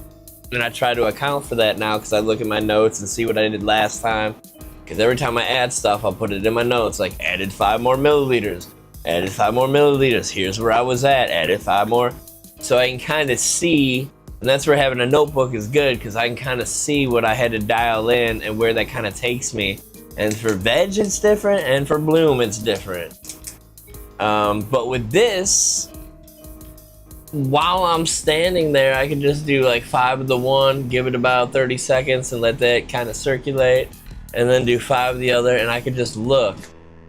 And I try to account for that now because I look at my notes and see what I did last time. Because every time I add stuff, I'll put it in my notes, like added 5 more milliliters, added 5 more milliliters, here's where I was at, added 5 more. So I can kind of see, and that's where having a notebook is good, because I can kind of see what I had to dial in and where that kind of takes me. And for veg, it's different, and for bloom, it's different. But with this, while I'm standing there, I can just do like 5 of the one, give it about 30 seconds and let that kind of circulate, and then do 5 of the other, and I can just look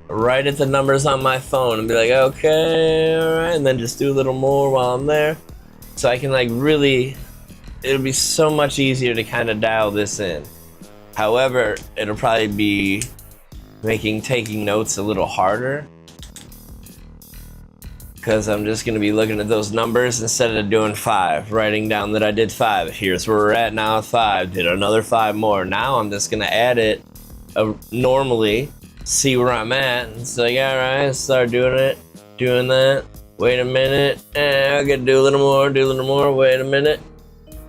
right at the numbers on my phone and be like, okay, all right, and then just do a little more while I'm there. So I can like really, it'll be so much easier to kind of dial this in. However, it'll probably be making taking notes a little harder, because I'm just going to be looking at those numbers instead of doing 5, writing down that I did 5. Here's where we're at now at 5, did another 5 more. Now I'm just going to add it normally, see where I'm at. It's like, all right, start doing it, doing that. Wait a minute, I gotta do a little more, wait a minute.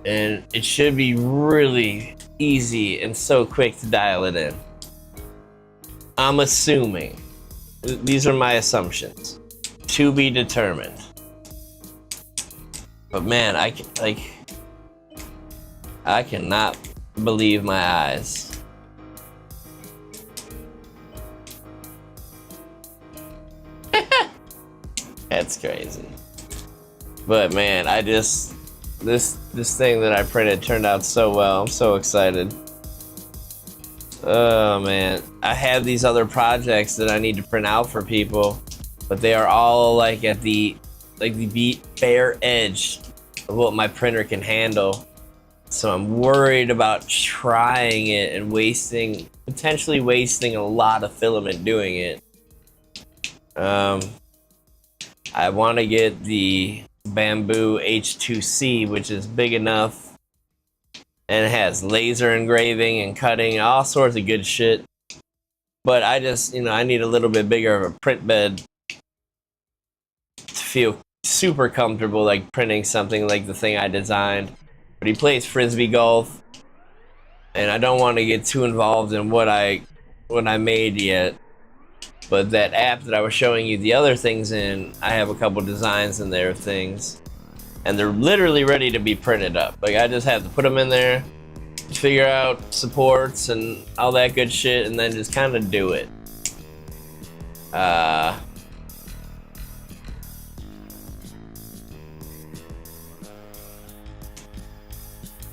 And it should be really easy and so quick to dial it in. I'm assuming. These are my assumptions. To be determined. But man, I cannot believe my eyes. That's crazy. But man, this thing that I printed turned out so well. I'm so excited. Oh man, I have these other projects that I need to print out for people, but they are all like at the bare edge of what my printer can handle. So I'm worried about trying it and potentially wasting a lot of filament doing it. I want to get the Bamboo H2C, which is big enough and it has laser engraving and cutting and all sorts of good shit. But I just, I need a little bit bigger of a print bed to feel super comfortable like printing something like the thing I designed. But he plays frisbee golf, and I don't want to get too involved in what I made yet. But that app that I was showing you the other things in, I have a couple designs in there of things. and they're literally ready to be printed up. Like, I just have to put them in there, figure out supports and all that good shit, and then just kind of do it.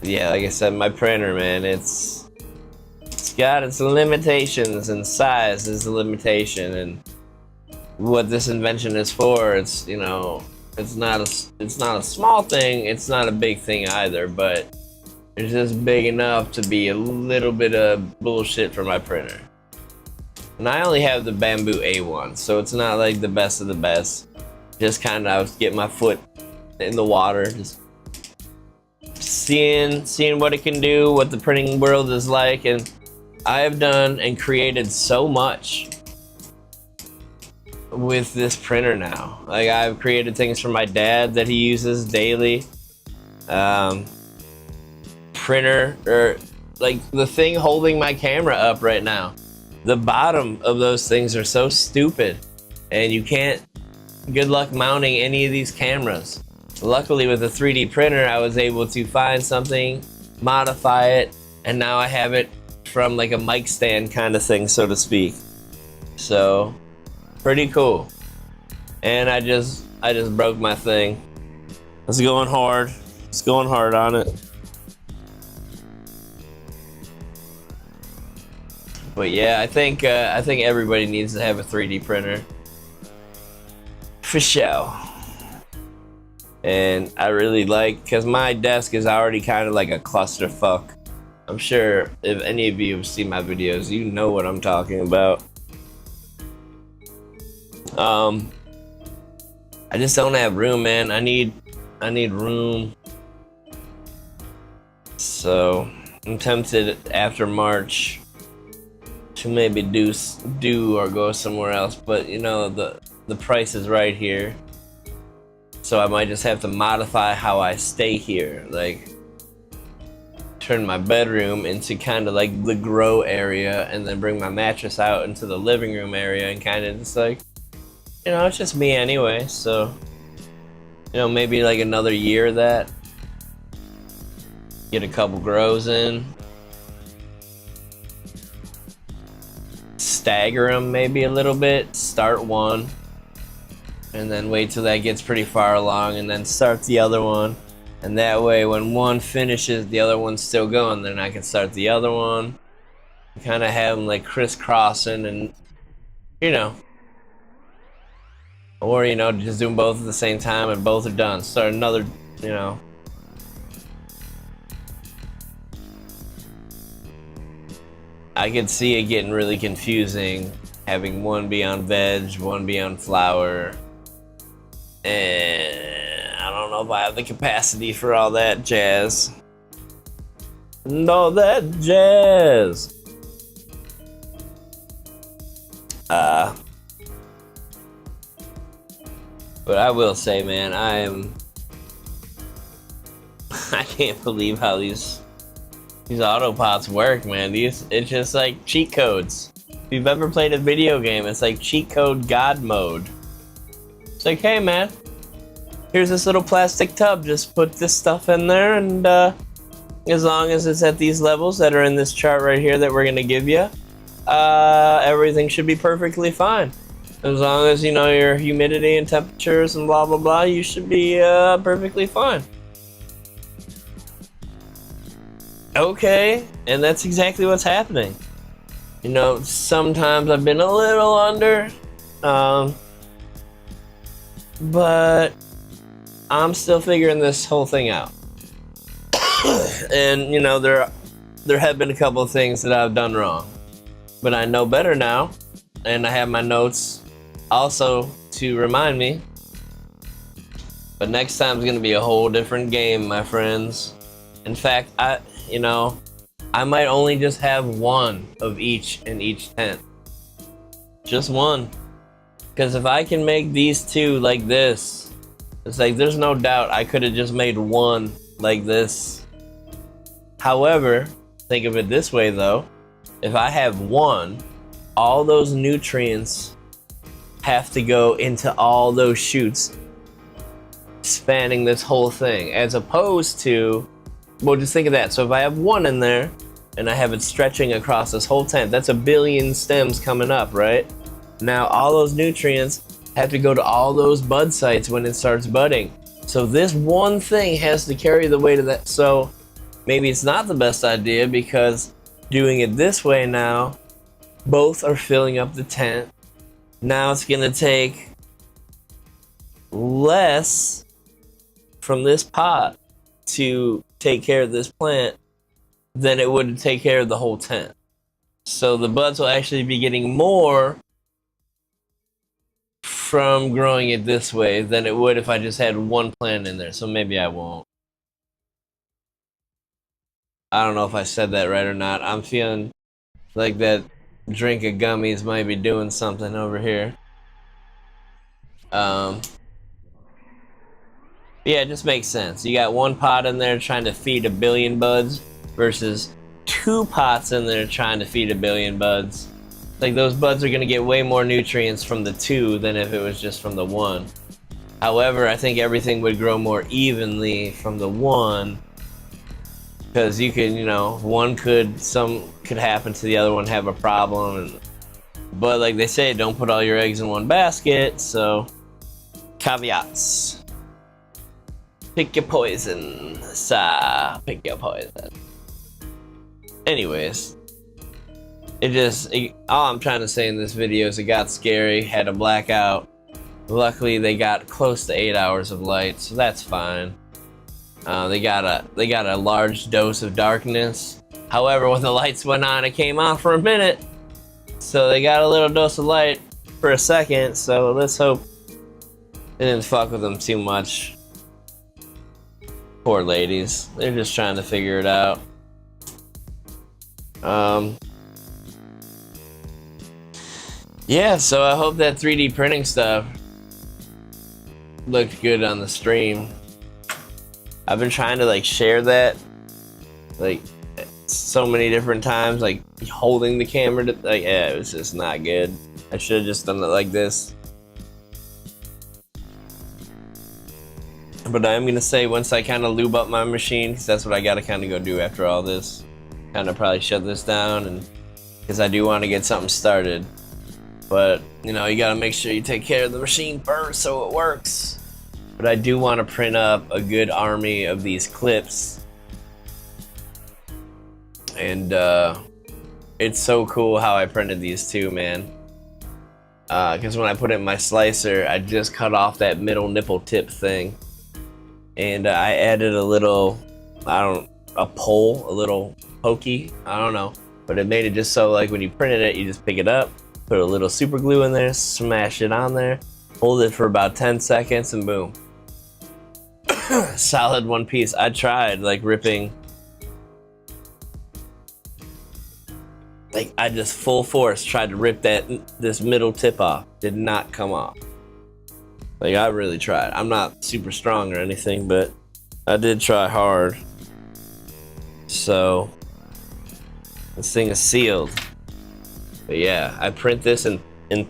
Yeah, like I said, my printer, man, it's got its limitations, and size is a limitation, and what this invention is for, it's, you know, it's not a small thing, it's not a big thing either, but it's just big enough to be a little bit of bullshit for my printer. And I only have the Bamboo A1, so it's not like the best of the best. Just kind of get my foot in the water, just seeing what it can do, what the printing world is like, and I have done and created so much with this printer now. Like, I've created things for my dad that he uses daily. Printer, or like the thing holding my camera up right now, the bottom of those things are so stupid, and you can't, good luck mounting any of these cameras. Luckily, with a 3D printer, I was able to find something, modify it, and now I have it from like a mic stand kind of thing, so to speak. So, pretty cool. And I just broke my thing. It's going hard. It's going hard on it. But yeah, I think everybody needs to have a 3D printer. For sure. And I really like, because my desk is already kind of like a clusterfuck. I'm sure if any of you have seen my videos, you know what I'm talking about. I just don't have room, man. I need room. So I'm tempted after March to maybe do or go somewhere else, but you know, the price is right here. So I might just have to modify how I stay here, like turn my bedroom into kind of like the grow area, and then bring my mattress out into the living room area, and kind of just like, you know, it's just me anyway, so, you know, maybe like another year of that. Get a couple grows in. Stagger them maybe a little bit. Start one. And then wait till that gets pretty far along, and then start the other one. And that way, when one finishes, the other one's still going, then I can start the other one. Kind of have them like crisscrossing, and, you know. Or, you know, just do them both at the same time and both are done. Start another, you know. I could see it getting really confusing, having one be on veg, one be on flower. And I don't know if I have the capacity for all that jazz. No, that jazz. But I will say, man, I can't believe how these autopots work, man. It's just like cheat codes. If you've ever played a video game, it's like cheat code God mode. It's like, hey man, here's this little plastic tub, just put this stuff in there, and as long as it's at these levels that are in this chart right here that we're gonna give you, everything should be perfectly fine. As long as you know your humidity and temperatures and blah blah blah, you should be perfectly fine. Okay, and that's exactly what's happening. You know, sometimes I've been a little under, but I'm still figuring this whole thing out. And you know, there have been a couple of things that I've done wrong, but I know better now, and I have my notes also to remind me. But next time's gonna be a whole different game, my friends. In fact, I might only just have one of each in each tent. Just one. Because if I can make these two like this, it's like there's no doubt I could have just made one like this. However, think of it this way though. If I have one, all those nutrients have to go into all those chutes. spanning this whole thing, as opposed to, well, just think of that. So if I have one in there and I have it stretching across this whole tent, that's 1 billion stems coming up, right? Now all those nutrients have to go to all those bud sites when it starts budding. So this one thing has to carry the weight of that. So maybe it's not the best idea, because doing it this way now, both are filling up the tent. Now it's gonna take less from this pot to take care of this plant than it would to take care of the whole tent. So the buds will actually be getting more from growing it this way than it would if I just had one plant in there. So maybe I won't. I don't know if I said that right or not. I'm feeling like that drink of gummies might be doing something over here. Yeah, it just makes sense. You got one pot in there trying to feed 1 billion buds versus 2 pots in there trying to feed 1 billion buds. Like, those buds are gonna get way more nutrients from the 2 than if it was just from the 1. However, I think everything would grow more evenly from the 1, because you could, you know, some could happen to the other one, have a problem, but like they say, don't put all your eggs in one basket. So caveats. Pick your poison, pick your poison. Anyways, all I'm trying to say in this video is it got scary, had a blackout. Luckily, they got close to 8 hours of light, so that's fine. They got a large dose of darkness. However, when the lights went on, it came on for a minute. So they got a little dose of light for a second, so let's hope it didn't fuck with them too much. Poor ladies. They're just trying to figure it out. Yeah, so I hope that 3D printing stuff looked good on the stream. I've been trying to like share that like so many different times, like holding the camera to, like, yeah, it was just not good. I should have just done it like this. But I'm gonna say, once I kind of lube up my machine, because that's what I gotta kind of go do after all this, kind of probably shut this down, and because I do want to get something started. But you know, you gotta make sure you take care of the machine first so it works. But I do want to print up a good army of these clips, and it's so cool how I printed these too, man. Because when I put it in my slicer, I just cut off that middle nipple tip thing, and I added a little, a pole, a little pokey, I don't know, but it made it just so like when you printed it, you just pick it up, put a little super glue in there, smash it on there, hold it for about 10 seconds, and boom. Solid one piece. I tried like ripping, like I just full force tried to rip this middle tip off. Did not come off. Like, I really tried. I'm not super strong or anything, but I did try hard. So this thing is sealed. But yeah, I print this in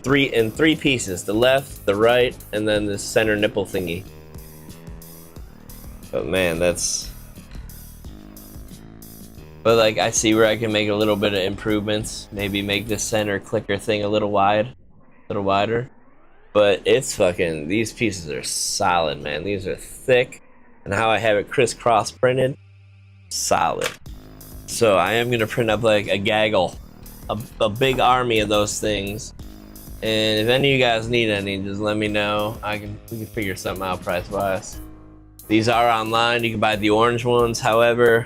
three pieces: the left, the right, and then this center nipple thingy. But man, but like, I see where I can make a little bit of improvements. Maybe make this center clicker thing a little wider. But it's fucking, these pieces are solid, man. These are thick, and how I have it crisscross printed, solid. So I am gonna print up like a gaggle, a big army of those things. And if any of you guys need any, just let me know. We can figure something out price wise. These are online. You can buy the orange ones. However,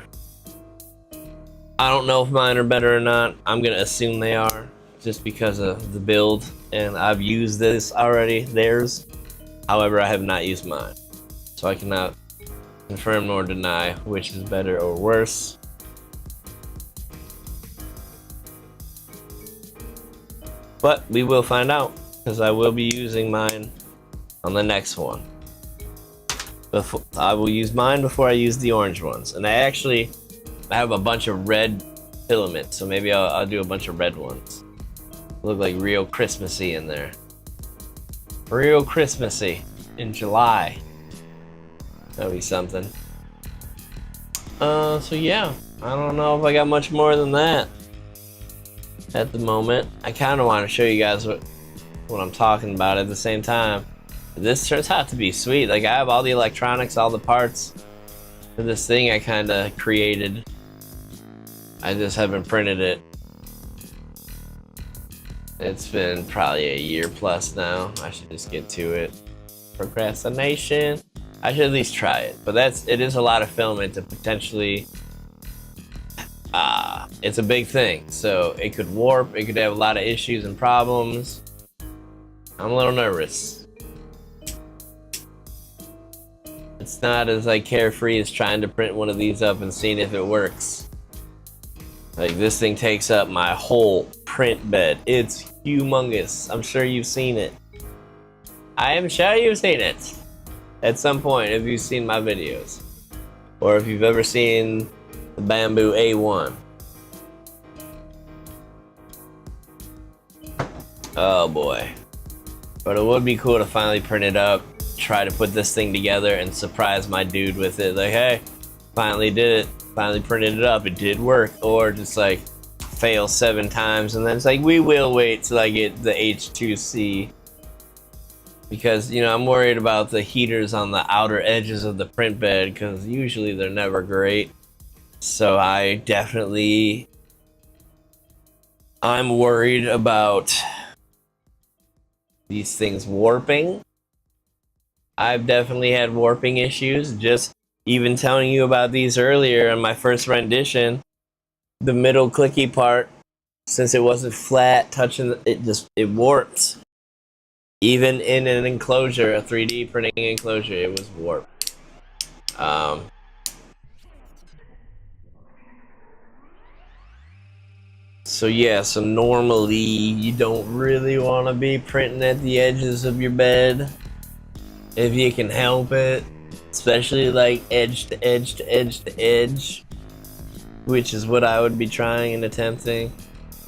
I don't know if mine are better or not. I'm gonna assume they are, just because of the build, and I've used this already, theirs. However, I have not used mine, so I cannot confirm nor deny which is better or worse. But we will find out, because I will be using mine on the next one. I will use mine before I use the orange ones. And I have a bunch of red filaments, so maybe I'll do a bunch of red ones. Look like real Christmassy in there. Real Christmassy in July. That'll be something. So yeah, I don't know if I got much more than that at the moment. I kind of want to show you guys what I'm talking about at the same time. This turns out to be sweet. Like, I have all the electronics, all the parts for this thing I kind of created. I just haven't printed it. It's been probably a year plus now. I should just get to it. Procrastination. I should at least try it. But it is a lot of filming to potentially... it's a big thing. So it could warp, it could have a lot of issues and problems. I'm a little nervous. It's not as like carefree as trying to print one of these up and seeing if it works. Like, this thing takes up my whole print bed. It's humongous. I'm sure you've seen it. I am sure you've seen it at some point if you've seen my videos, or if you've ever seen the Bamboo A1. Oh boy. But it would be cool to finally print it up, try to put this thing together and surprise my dude with it. Like, hey, finally did it. Finally printed it up. It did work. Or just like fail 7 times and then it's like, we will wait till I get the H2C. Because, you know, I'm worried about the heaters on the outer edges of the print bed because usually they're never great. So I'm worried about these things warping. I've definitely had warping issues. Just even telling you about these earlier in my first rendition, the middle clicky part, since it wasn't flat, touching it warped. Even in an enclosure, a 3D printing enclosure, it was warped. So yeah, so normally you don't really want to be printing at the edges of your bed if you can help it, especially like edge to edge to edge to edge, which is what I would be trying and attempting.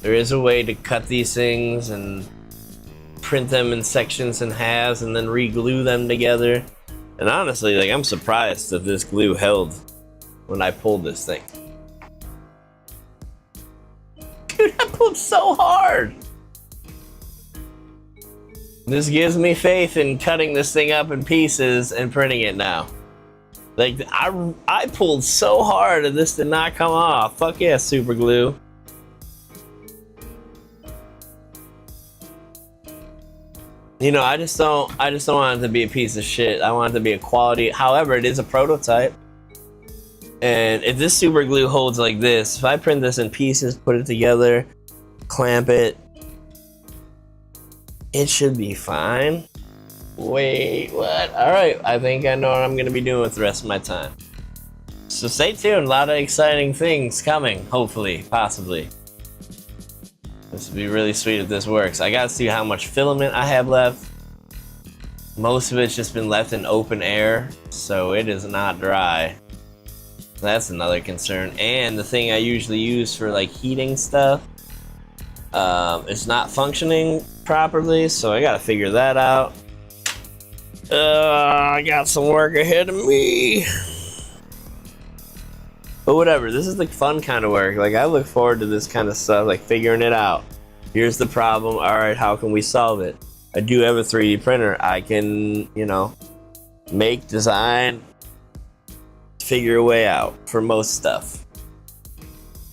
There is a way to cut these things and print them in sections and halves and then re-glue them together. And honestly, like, I'm surprised that this glue held when I pulled this thing. Dude, I pulled so hard. This gives me faith in cutting this thing up in pieces and printing it now. Like, I pulled so hard and this did not come off. Fuck yeah, super glue. You know, I just don't want it to be a piece of shit. I want it to be a quality. However, it is a prototype. And if this super glue holds like this, if I print this in pieces, put it together, clamp it, it should be fine. Wait, what? Alright, I think I know what I'm gonna be doing with the rest of my time. So stay tuned, a lot of exciting things coming, hopefully, possibly. This would be really sweet if this works. I gotta see how much filament I have left. Most of it's just been left in open air, so it is not dry. That's another concern. And the thing I usually use for like heating stuff, it's not functioning properly, so I gotta figure that out. I got some work ahead of me. But whatever, this is the fun kind of work. Like, I look forward to this kind of stuff, like figuring it out. Here's the problem, alright, how can we solve it? I do have a 3D printer. I can, you know, make, design, figure a way out for most stuff.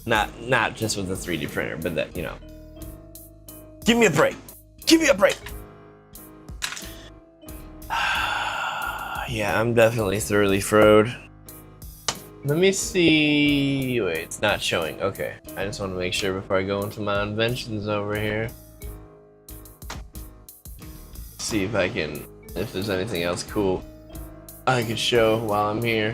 Not just with a 3D printer, but that, you know. Give me a break. Give me a break. Yeah, I'm definitely thoroughly froed. Let me see. Wait, it's not showing. Okay, I just want to make sure before I go into my inventions over here. See if I can, if there's anything else cool I could show while I'm here.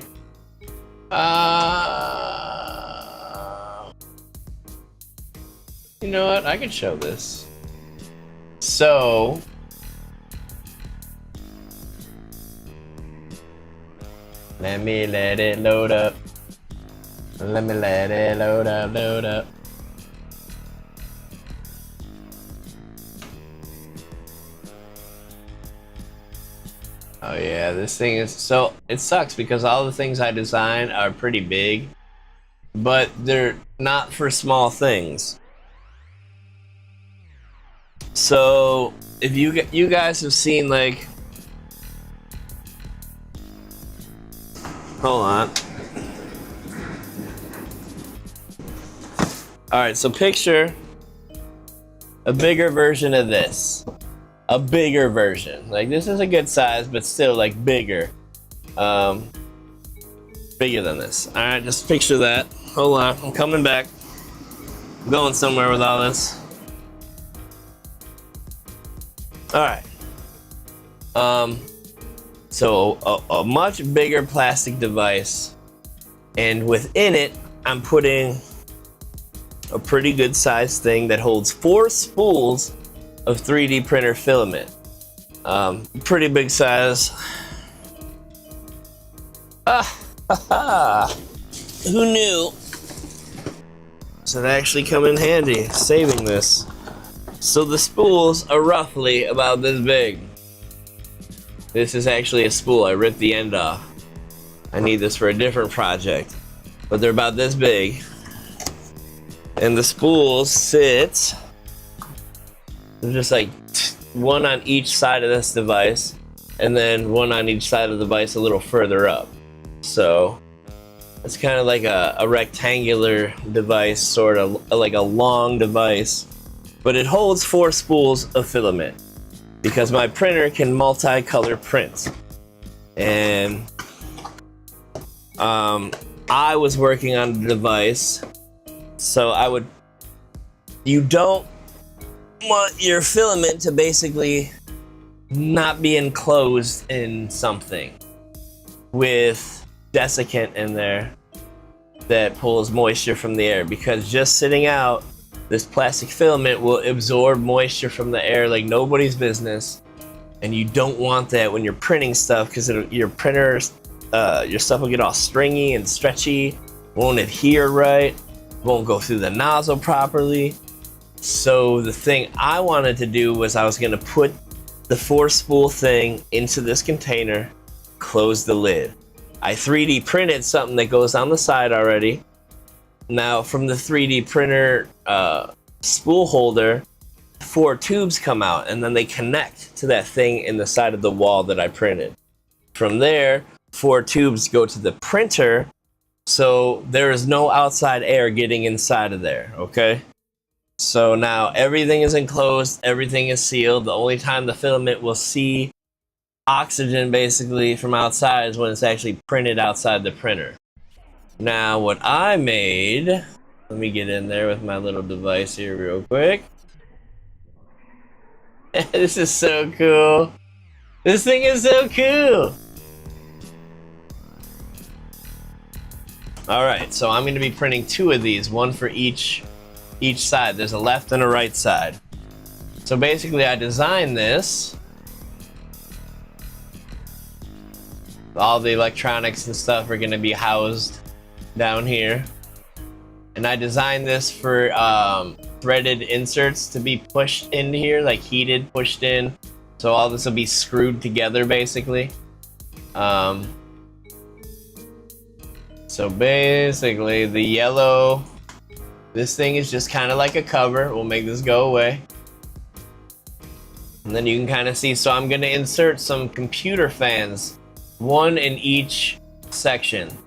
You know what? I could show this. So, let me let it load up. Let me let it load up, load up. Oh yeah, this thing is so it sucks because all the things I design are pretty big, but they're not for small things. So if you guys have seen like, hold on. All right, so picture a bigger version of this. A bigger version. Like this is a good size, but still like bigger. Bigger than this. All right, just picture that. Hold on, I'm coming back. I'm going somewhere with all this. All right. So a much bigger plastic device, and within it, I'm putting a pretty good sized thing that holds 4 spools of 3D printer filament. Pretty big size. Who knew? So they actually come in handy, saving this. So the spools are roughly about this big. This is actually a spool. I ripped the end off. I need this for a different project. But they're about this big. And the spools sit, they're just like one on each side of this device, and then one on each side of the device a little further up. So it's kind of like a rectangular device, sort of like a long device, but it holds 4 spools of filament because my printer can multicolor print. And I was working on the device, so you don't want your filament to basically not be enclosed in something with desiccant in there that pulls moisture from the air, because just sitting out, this plastic filament will absorb moisture from the air like nobody's business, and you don't want that when you're printing stuff, because your printers, your stuff will get all stringy and stretchy, won't adhere right, won't go through the nozzle properly. So the thing I wanted to do was I was going to put the 4 spool thing into this container, close the lid. I 3D printed something that goes on the side already. Now from the 3D printer spool holder, 4 tubes come out, and then they connect to that thing in the side of the wall that I printed. From there, 4 tubes go to the printer, so there is no outside air getting inside of there, okay? So now everything is enclosed, everything is sealed. The only time the filament will see oxygen basically from outside is when it's actually printed outside the printer. Now what I made, let me get in there with my little device here real quick. This is so cool. This thing is so cool. Alright, so I'm going to be printing 2 of these, one for each side. There's a left and a right side. So basically I designed this. All the electronics and stuff are going to be housed down here. And I designed this for threaded inserts to be pushed into here, like heated, pushed in. So all this will be screwed together basically. So basically the yellow, this thing is just kind of like a cover. We'll make this go away. And then you can kind of see, so I'm going to insert some computer fans, 1 in each section.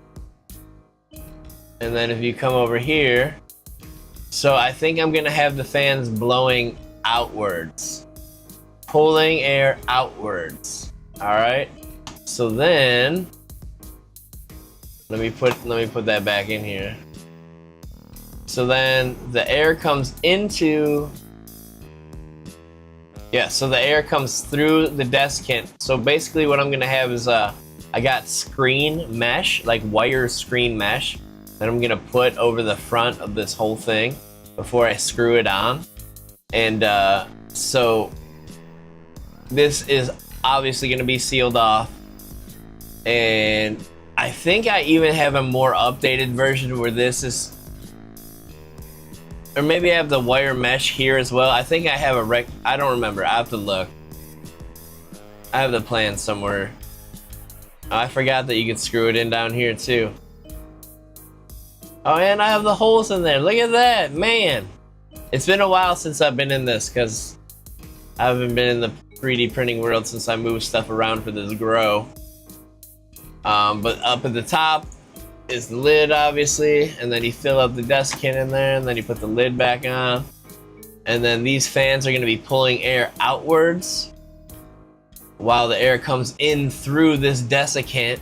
And then if you come over here, so I think I'm going to have the fans blowing outwards, pulling air outwards. All right. So then let me put that back in here. So then the air comes into, yeah, so the air comes through the desiccant. So basically what I'm gonna have is I got screen mesh, like wire screen mesh, that I'm gonna put over the front of this whole thing before I screw it on. And so this is obviously gonna be sealed off, and I think I even have a more updated version where this is, or maybe I have the wire mesh here as well. I think I have I don't remember, I have to look. I have the plan somewhere. I forgot that you could screw it in down here too. Oh, and I have the holes in there. Look at that, man. It's been a while since I've been in this because I haven't been in the 3D printing world since I moved stuff around for this grow. But up at the top is the lid, obviously, and then you fill up the desiccant in there, and then you put the lid back on. And then these fans are going to be pulling air outwards while the air comes in through this desiccant,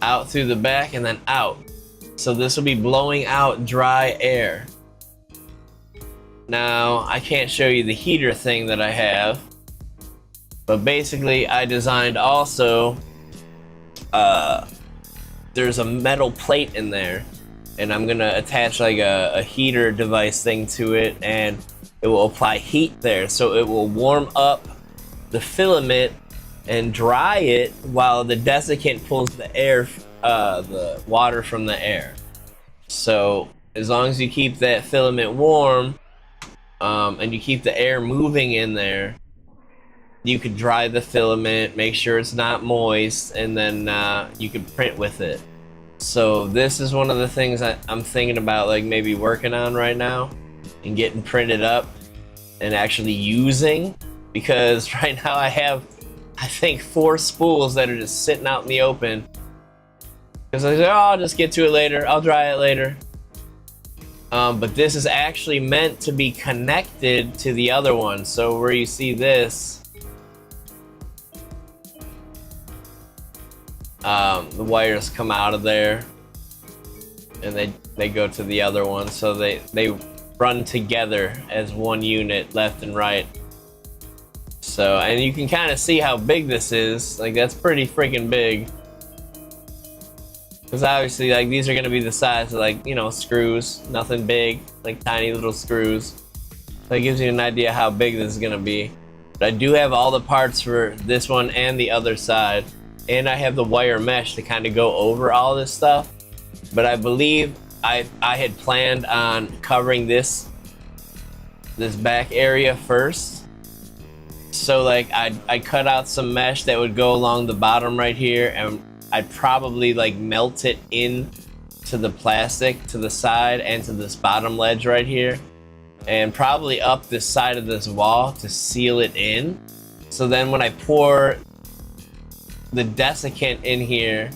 out through the back, and then out. So this will be blowing out dry air. Now, I can't show you the heater thing that I have, but basically I designed also, there's a metal plate in there, and I'm gonna attach like a heater device thing to it, and it will apply heat there, so it will warm up the filament and dry it while the desiccant pulls the air, the water from the air. So as long as you keep that filament warm, and you keep the air moving in there, you could dry the filament, make sure it's not moist, and then you can print with it. So this is one of the things I'm thinking about, like maybe working on right now and getting printed up and actually using, because right now I have, I think, 4 spools that are just sitting out in the open because I said, oh, I'll just get to it later, I'll dry it later. But this is actually meant to be connected to the other one. So where you see this, the wires come out of there and they go to the other one. So they run together as one unit, left and right. So, and you can kind of see how big this is. Like, that's pretty freaking big. Because obviously, like, these are going to be the size of, like, you know, screws. Nothing big, like tiny little screws. So it gives you an idea how big this is going to be. But I do have all the parts for this one and the other side. And I have the wire mesh to kind of go over all this stuff. But I believe I had planned on covering this back area first. So, like, I cut out some mesh that would go along the bottom right here, and I'd probably like melt it in to the plastic to the side and to this bottom ledge right here, and probably up this side of this wall to seal it in. So then when I pour the desiccant in here,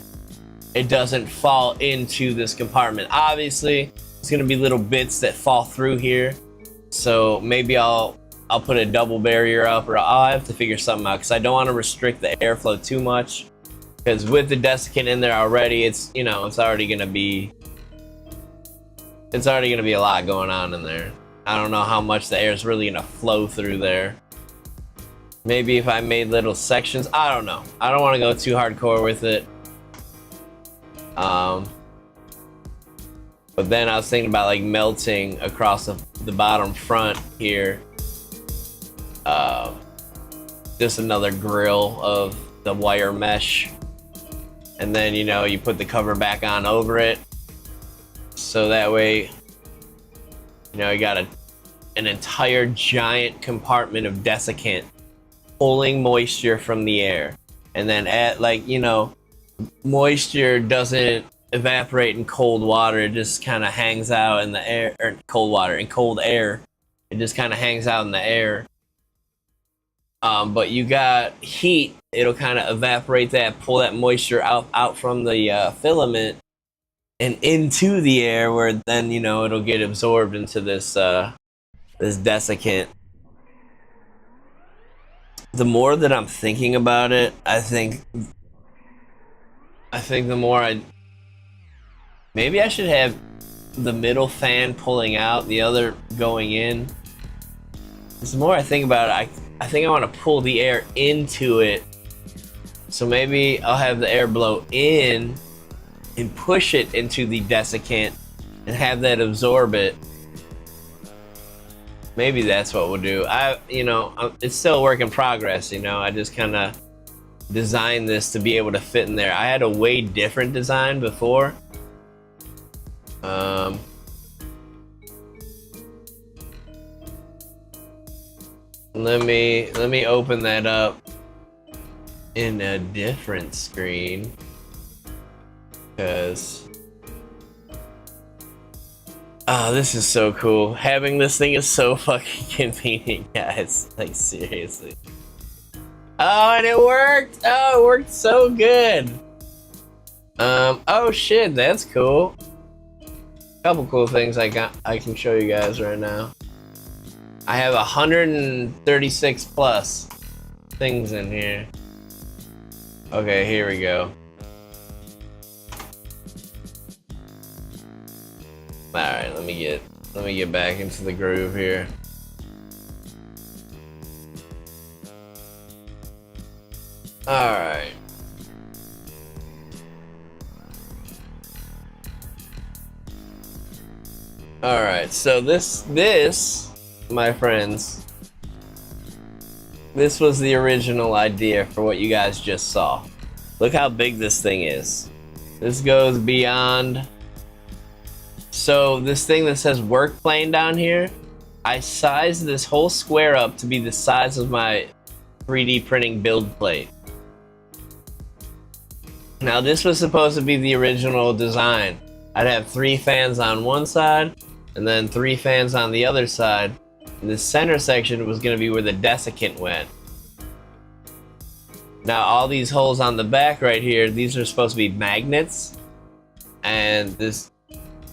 it doesn't fall into this compartment. Obviously, it's gonna be little bits that fall through here. So maybe I'll put a double barrier up, or I'll have to figure something out because I don't want to restrict the airflow too much. Because with the desiccant in there already, it's, you know, it's already gonna be a lot going on in there. I don't know how much the air is really gonna flow through there. Maybe if I made little sections, I don't know. I don't want to go too hardcore with it. But then I was thinking about like melting across the bottom front here. Just another grill of the wire mesh. And then, you know, you put the cover back on over it. So that way, you know, you got an entire giant compartment of desiccant pulling moisture from the air. And then at, like, you know, moisture doesn't evaporate in cold water. It just kind of hangs out in the air, or cold water, in cold air. It just kind of hangs out in the air. But you got heat, it'll kind of evaporate that, pull that moisture out from the filament and into the air, where then, you know, it'll get absorbed into this this desiccant. The more that I'm thinking about it, I think the more maybe I should have the middle fan pulling out, the other going in. The more I think about it, I think I want to pull the air into it. So maybe I'll have the air blow in and push it into the desiccant and have that absorb it. Maybe that's what we'll do. You know, it's still a work in progress, you know. I just kind of designed this to be able to fit in there. I had a way different design before. Let me open that up. in a different screen, because oh, this is so cool. Having this thing is so fucking convenient, guys. Like, seriously. Oh, and it worked! Oh, it worked so good! Oh shit, that's cool. Couple cool things I can show you guys right now. I have 136 plus things in here. Okay, here we go. Alright, let me get back into the groove here. Alright. Alright, so this, my friends, this was the original idea for what you guys just saw. Look how big this thing is. This goes beyond. So this thing that says work plane down here, I sized this whole square up to be the size of my 3D printing build plate. Now this was supposed to be the original design. I'd have 3 fans on one side and then 3 fans on the other side. And the center section was going to be where the desiccant went. Now all these holes on the back right here, these are supposed to be magnets. And this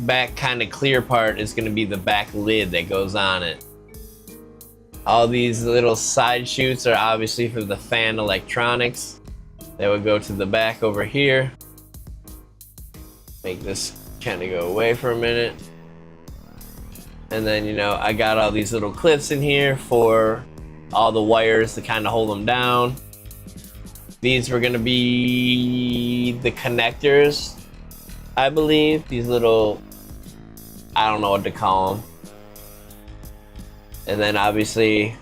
back kind of clear part is going to be the back lid that goes on it. All these little side chutes are obviously for the fan electronics. That would go to the back over here. Make this kind of go away for a minute. And then, you know, I got all these little clips in here for all the wires to kind of hold them down. These were going to be the connectors, I believe. These little, I don't know what to call them. And then obviously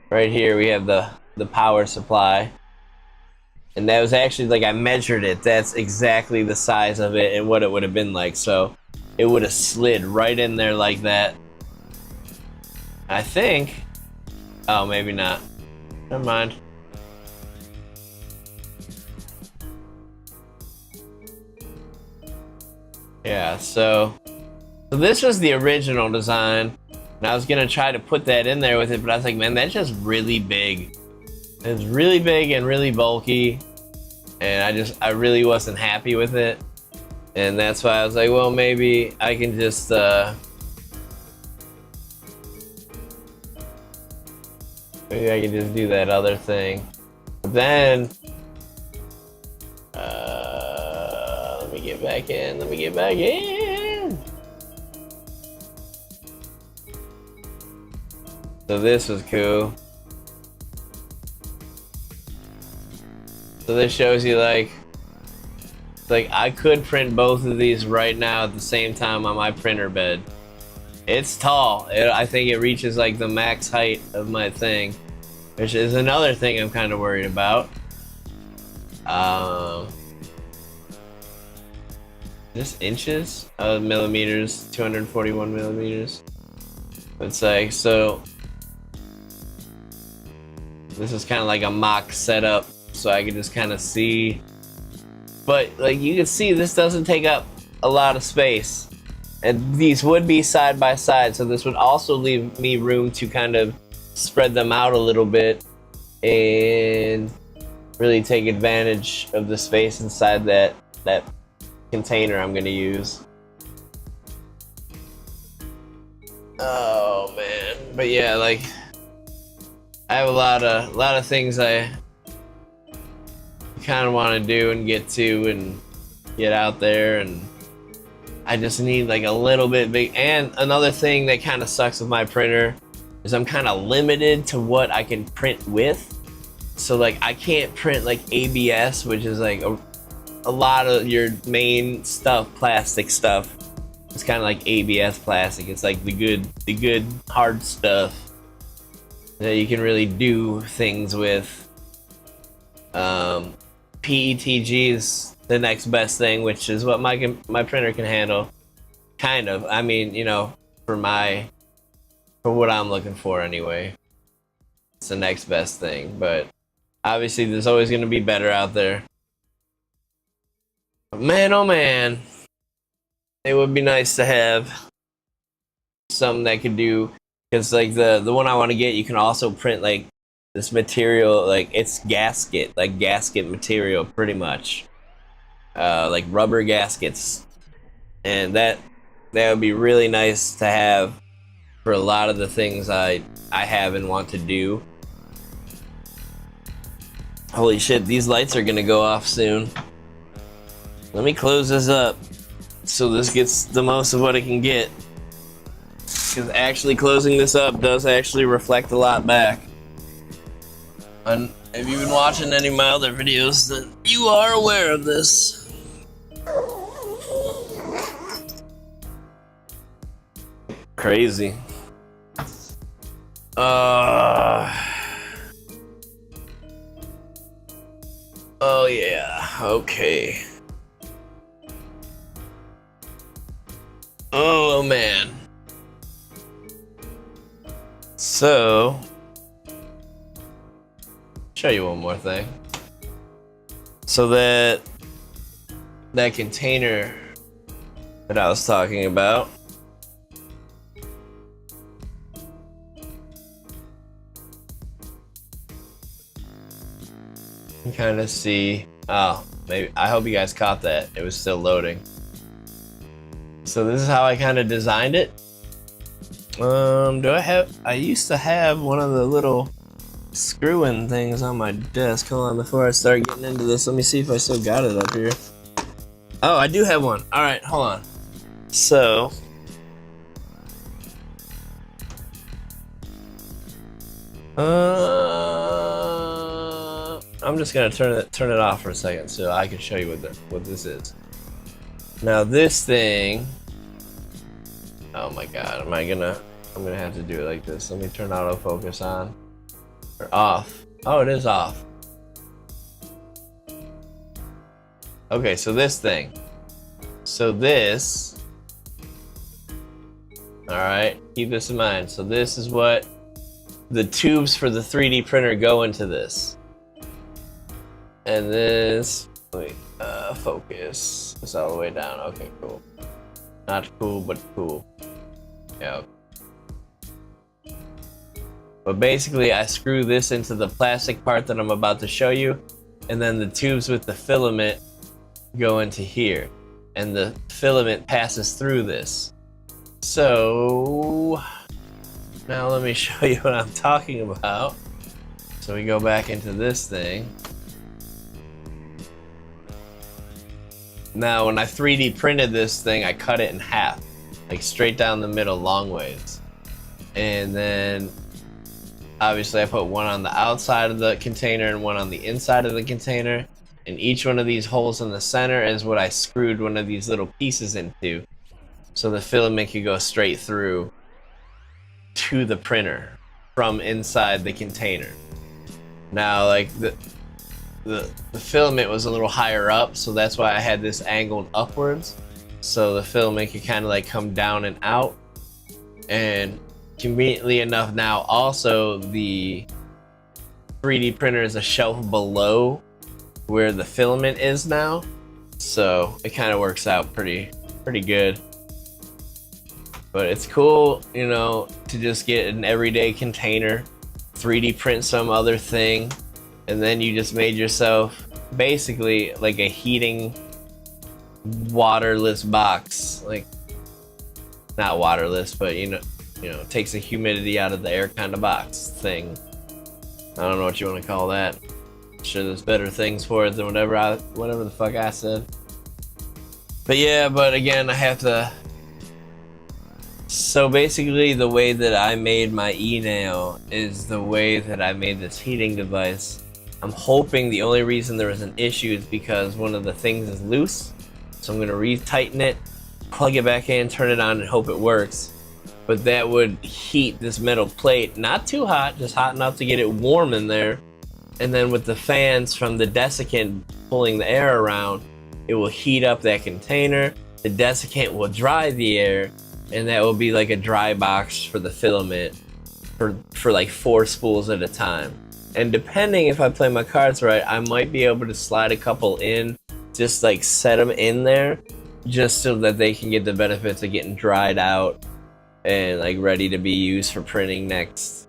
right here we have the power supply. And that was actually, like, I measured it. That's exactly the size of it and what it would have been like. So it would have slid right in there like that. I think. Oh, maybe not. Never mind. Yeah, so this was the original design. And I was going to try to put that in there with it, but I was like, man, that's just really big. It's really big and really bulky, and I really wasn't happy with it, and that's why I was like, well, maybe I can just maybe I can just do that other thing. But then let me get back in. So this was cool. So this shows you, like I could print both of these right now at the same time on my printer bed. It's tall. I think it reaches like the max height of my thing, which is another thing I'm kind of worried about. This inches? Millimeters, 241 millimeters. It's like, so this is kind of like a mock setup. So I can just kind of see, but like you can see, this doesn't take up a lot of space, and these would be side by side, so this would also leave me room to kind of spread them out a little bit and really take advantage of the space inside that container I'm going to use. Oh man, but yeah, like I have a lot of things I kind of want to do and get to and get out there, and I just need like a little bit big. And another thing that kind of sucks with my printer is I'm kind of limited to what I can print with. So like I can't print like ABS, which is like a lot of your main stuff, plastic stuff. It's kind of like ABS plastic. It's like the good hard stuff that you can really do things with. PETG is the next best thing, which is what my printer can handle. Kind of. I mean, you know, for what I'm looking for anyway. It's the next best thing, but Obviously, there's always going to be better out there. But man, oh man, it would be nice to have something that could do, because like the one I want to get, you can also print like this material, like it's gasket material, pretty much, like rubber gaskets, and that would be really nice to have for a lot of the things I have and want to do. Holy shit, these lights are gonna go off soon. Let me close this up so this gets the most of what it can get, because actually closing this up does actually reflect a lot back. And if you've been watching any of my other videos, then you are aware of this. Crazy. Oh yeah, okay. Oh man. So, show you one more thing. So that container that I was talking about, you can kind of see, oh, maybe, I hope you guys caught that. It was still loading. So this is how I kind of designed it. I used to have one of the little screw-in things on my desk. Hold on, before I start getting into this, let me see if I still got it up here. Oh, I do have one. All right, hold on. So, I'm just gonna turn it off for a second so I can show you what this is. Now this thing, oh my god, I'm gonna have to do it like this. Let me turn autofocus on or off. Oh, it is off. Okay, so this thing. So this, all right, keep this in mind. So this is what the tubes for the 3D printer go into this. And this, wait, focus. It's all the way down. Okay, cool. Not cool, but cool. Yeah. But basically, I screw this into the plastic part that I'm about to show you, and then the tubes with the filament go into here, and the filament passes through this. So now let me show you what I'm talking about. So we go back into this thing. Now, when I 3D printed this thing, I cut it in half, like straight down the middle, long ways. And then, obviously, I put one on the outside of the container and one on the inside of the container. And each one of these holes in the center is what I screwed one of these little pieces into, so the filament could go straight through to the printer from inside the container. Now, like the filament was a little higher up, so that's why I had this angled upwards, so the filament could kind of like come down and out. And conveniently enough, now also the 3D printer is a shelf below where the filament is now, so it kind of works out pretty good. But it's cool, you know, to just get an everyday container, 3D print some other thing, and then you just made yourself basically like a heating waterless box. Like, not waterless, but you know, takes the humidity out of the air kind of box thing. I don't know what you want to call that. I'm sure there's better things for it than whatever the fuck I said. But yeah, but again, I have to. So basically, the way that I made my e-nail is the way that I made this heating device. I'm hoping the only reason there was an issue is because one of the things is loose. So I'm gonna re-tighten it, plug it back in, turn it on, and hope it works. But that would heat this metal plate, not too hot, just hot enough to get it warm in there. And then with the fans from the desiccant pulling the air around, it will heat up that container. The desiccant will dry the air, and that will be like a dry box for the filament for like 4 spools at a time. And depending if I play my cards right, I might be able to slide a couple in, just like set them in there, just so that they can get the benefits of getting dried out and like ready to be used for printing next.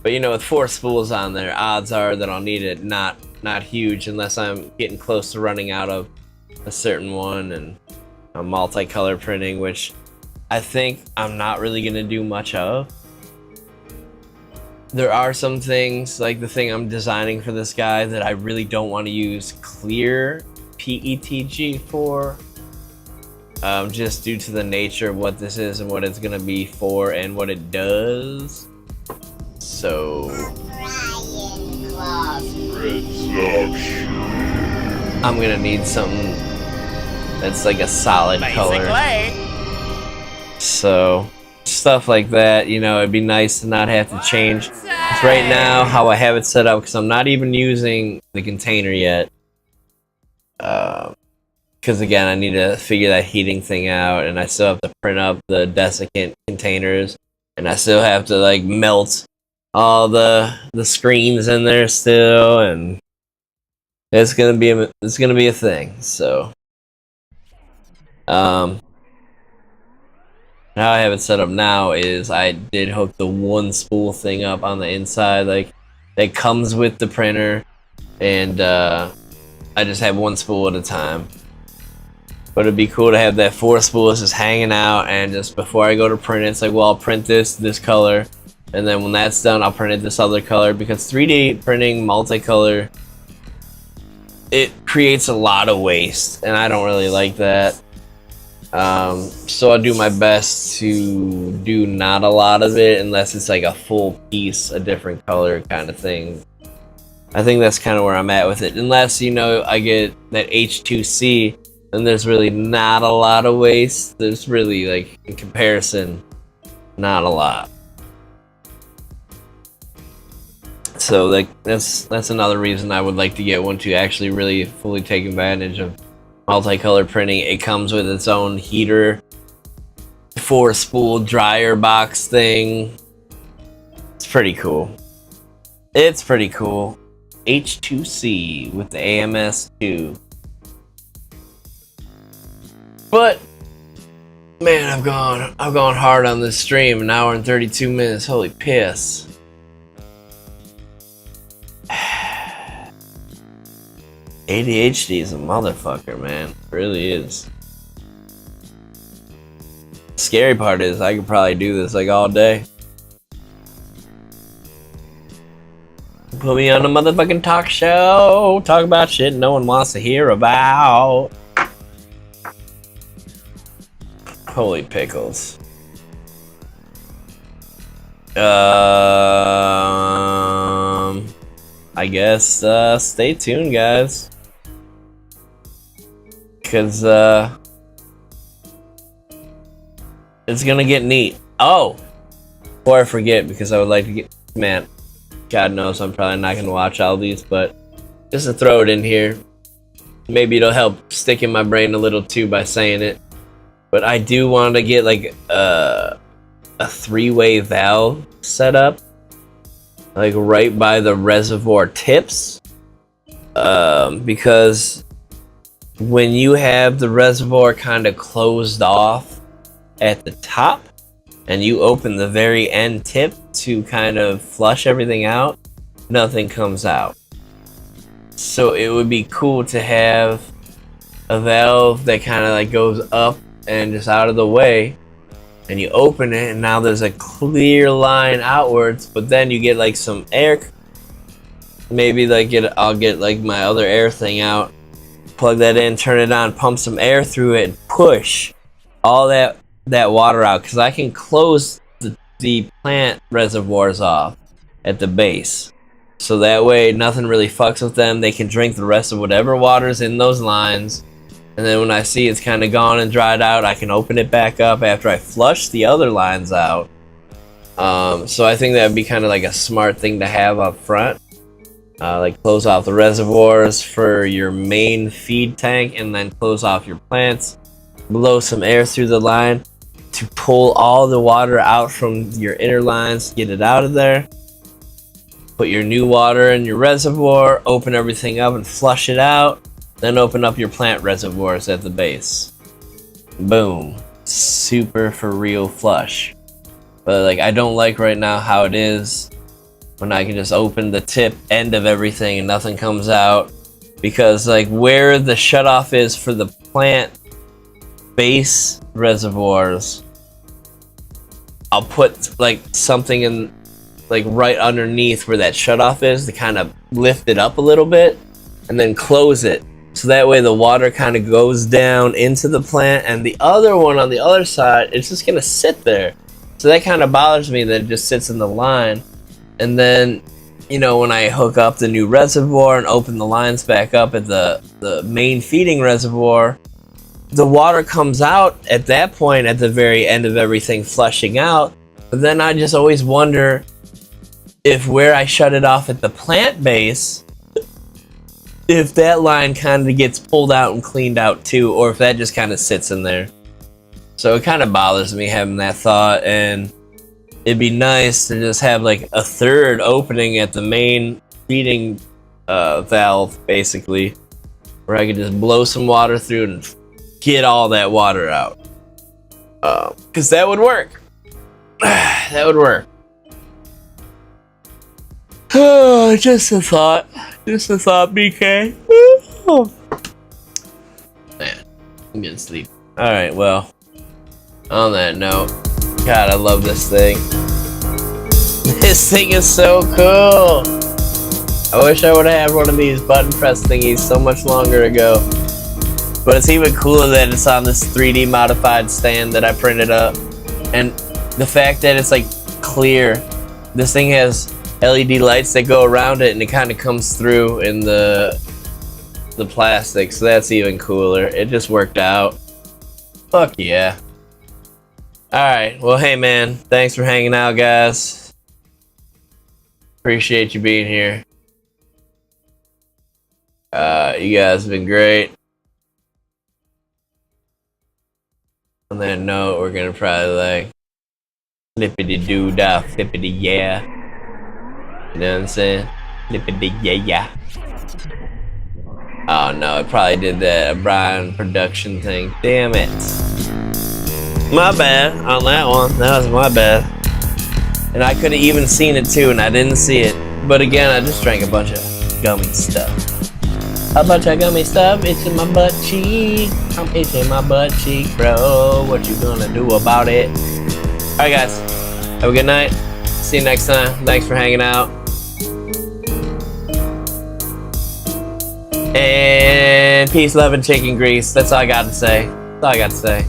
But you know, with 4 spools on there, odds are that I'll need it not huge unless I'm getting close to running out of a certain one, and a multicolor printing, which I think I'm not really gonna do much of. There are some things, like the thing I'm designing for this guy, that I really don't want to use clear PETG for, just due to the nature of what this is and what it's gonna be for and what it does. So I'm gonna need something that's like a solid color. So stuff like that, you know, it'd be nice to not have to change. Right now, how I have it set up, because I'm not even using the container yet. Because again, I need to figure that heating thing out, and I still have to print up the desiccant containers, and I still have to like melt all the screens in there still, and it's gonna be a thing. So, how I have it set up now is I did hook the 1 spool thing up on the inside, like that comes with the printer, and I just have 1 spool at a time. But it'd be cool to have that 4 spools just hanging out, and just before I go to print it, it's like, well, I'll print this color, and then when that's done, I'll print it this other color, because 3D printing multicolor, it creates a lot of waste, and I don't really like that. So I'll do my best to do not a lot of it, unless it's like a full piece, a different color kind of thing. I think that's kind of where I'm at with it. Unless, you know, I get that H2C, then there's really not a lot of waste. There's really, like, in comparison, not a lot. So like that's another reason I would like to get one, to actually really fully take advantage of multicolor printing. It comes with its own heater, 4 spool dryer box thing. It's pretty cool. It's pretty cool. H2C with the AMS2. But man, I've gone hard on this stream. An hour and 32 minutes. Holy piss. ADHD is a motherfucker, man. It really is. Scary part is I could probably do this like all day. Put me on a motherfucking talk show. Talk about shit no one wants to hear about. Holy pickles. I guess stay tuned, guys. Because it's gonna get neat. Oh, before I forget, because I would like to get, man, God knows I'm probably not gonna watch all these, but just to throw it in here, maybe it'll help stick in my brain a little too by saying it. But I do want to get like a 3-way valve set up, like right by the reservoir tips, because when you have the reservoir kind of closed off at the top and you open the very end tip to kind of flush everything out, nothing comes out. So it would be cool to have a valve that kind of like goes up and just out of the way, and you open it and now there's a clear line outwards, but then you get like some air, maybe like I'll get like my other air thing out, plug that in, turn it on, pump some air through it, and push all that water out, because I can close the plant reservoirs off at the base, so that way nothing really fucks with them. They can drink the rest of whatever water's in those lines, and then when I see it's kind of gone and dried out, I can open it back up after I flush the other lines out. So I think that would be kind of like a smart thing to have up front. Like close off the reservoirs for your main feed tank, and then close off your plants, blow some air through the line to pull all the water out from your inner lines, get it out of there. put your new water in your reservoir, open everything up and flush it out, then open up your plant reservoirs at the base. Boom. Super for real flush. But like, I don't like right now how it is when I can just open the tip end of everything and nothing comes out, because like where the shutoff is for the plant base reservoirs, I'll put like something in like right underneath where that shutoff is to kind of lift it up a little bit and then close it, so that way the water kind of goes down into the plant, and the other one on the other side, it's just gonna sit there. So that kind of bothers me that it just sits in the line. And then, you know, when I hook up the new reservoir and open the lines back up at the main feeding reservoir, the water comes out at that point at the very end of everything flushing out. But then I just always wonder if where I shut it off at the plant base, if that line kind of gets pulled out and cleaned out too, or if that just kind of sits in there. So it kind of bothers me having that thought, and it'd be nice to just have like a third opening at the main feeding valve, basically, where I could just blow some water through and get all that water out. Because that would work. That would work. Oh, just a thought. Just a thought, BK. Man, I'm getting sleepy. Alright, well, on that note, God, I love this thing. This thing is so cool. I wish I would have had one of these button press thingies so much longer ago. But it's even cooler that it's on this 3D modified stand that I printed up. And the fact that it's like clear. This thing has LED lights that go around it, and it kind of comes through in the plastic, so that's even cooler. It just worked out. Fuck yeah. Alright, well, hey man, thanks for hanging out, guys. Appreciate you being here. You guys have been great. On that note, we're gonna probably like flippity doo dah, flippity yeah. You know what I'm saying? Flippity yeah yeah. Oh no, it probably did that Brian production thing. Damn it. My bad on that one. That was my bad. And I could have even seen it too, and I didn't see it. But again, I just drank a bunch of gummy stuff. A bunch of gummy stuff itching my butt cheek. I'm itching my butt cheek, bro. What you gonna do about it? Alright guys, have a good night. See you next time. Thanks for hanging out. And peace, love, and chicken grease. That's all I got to say. That's all I got to say.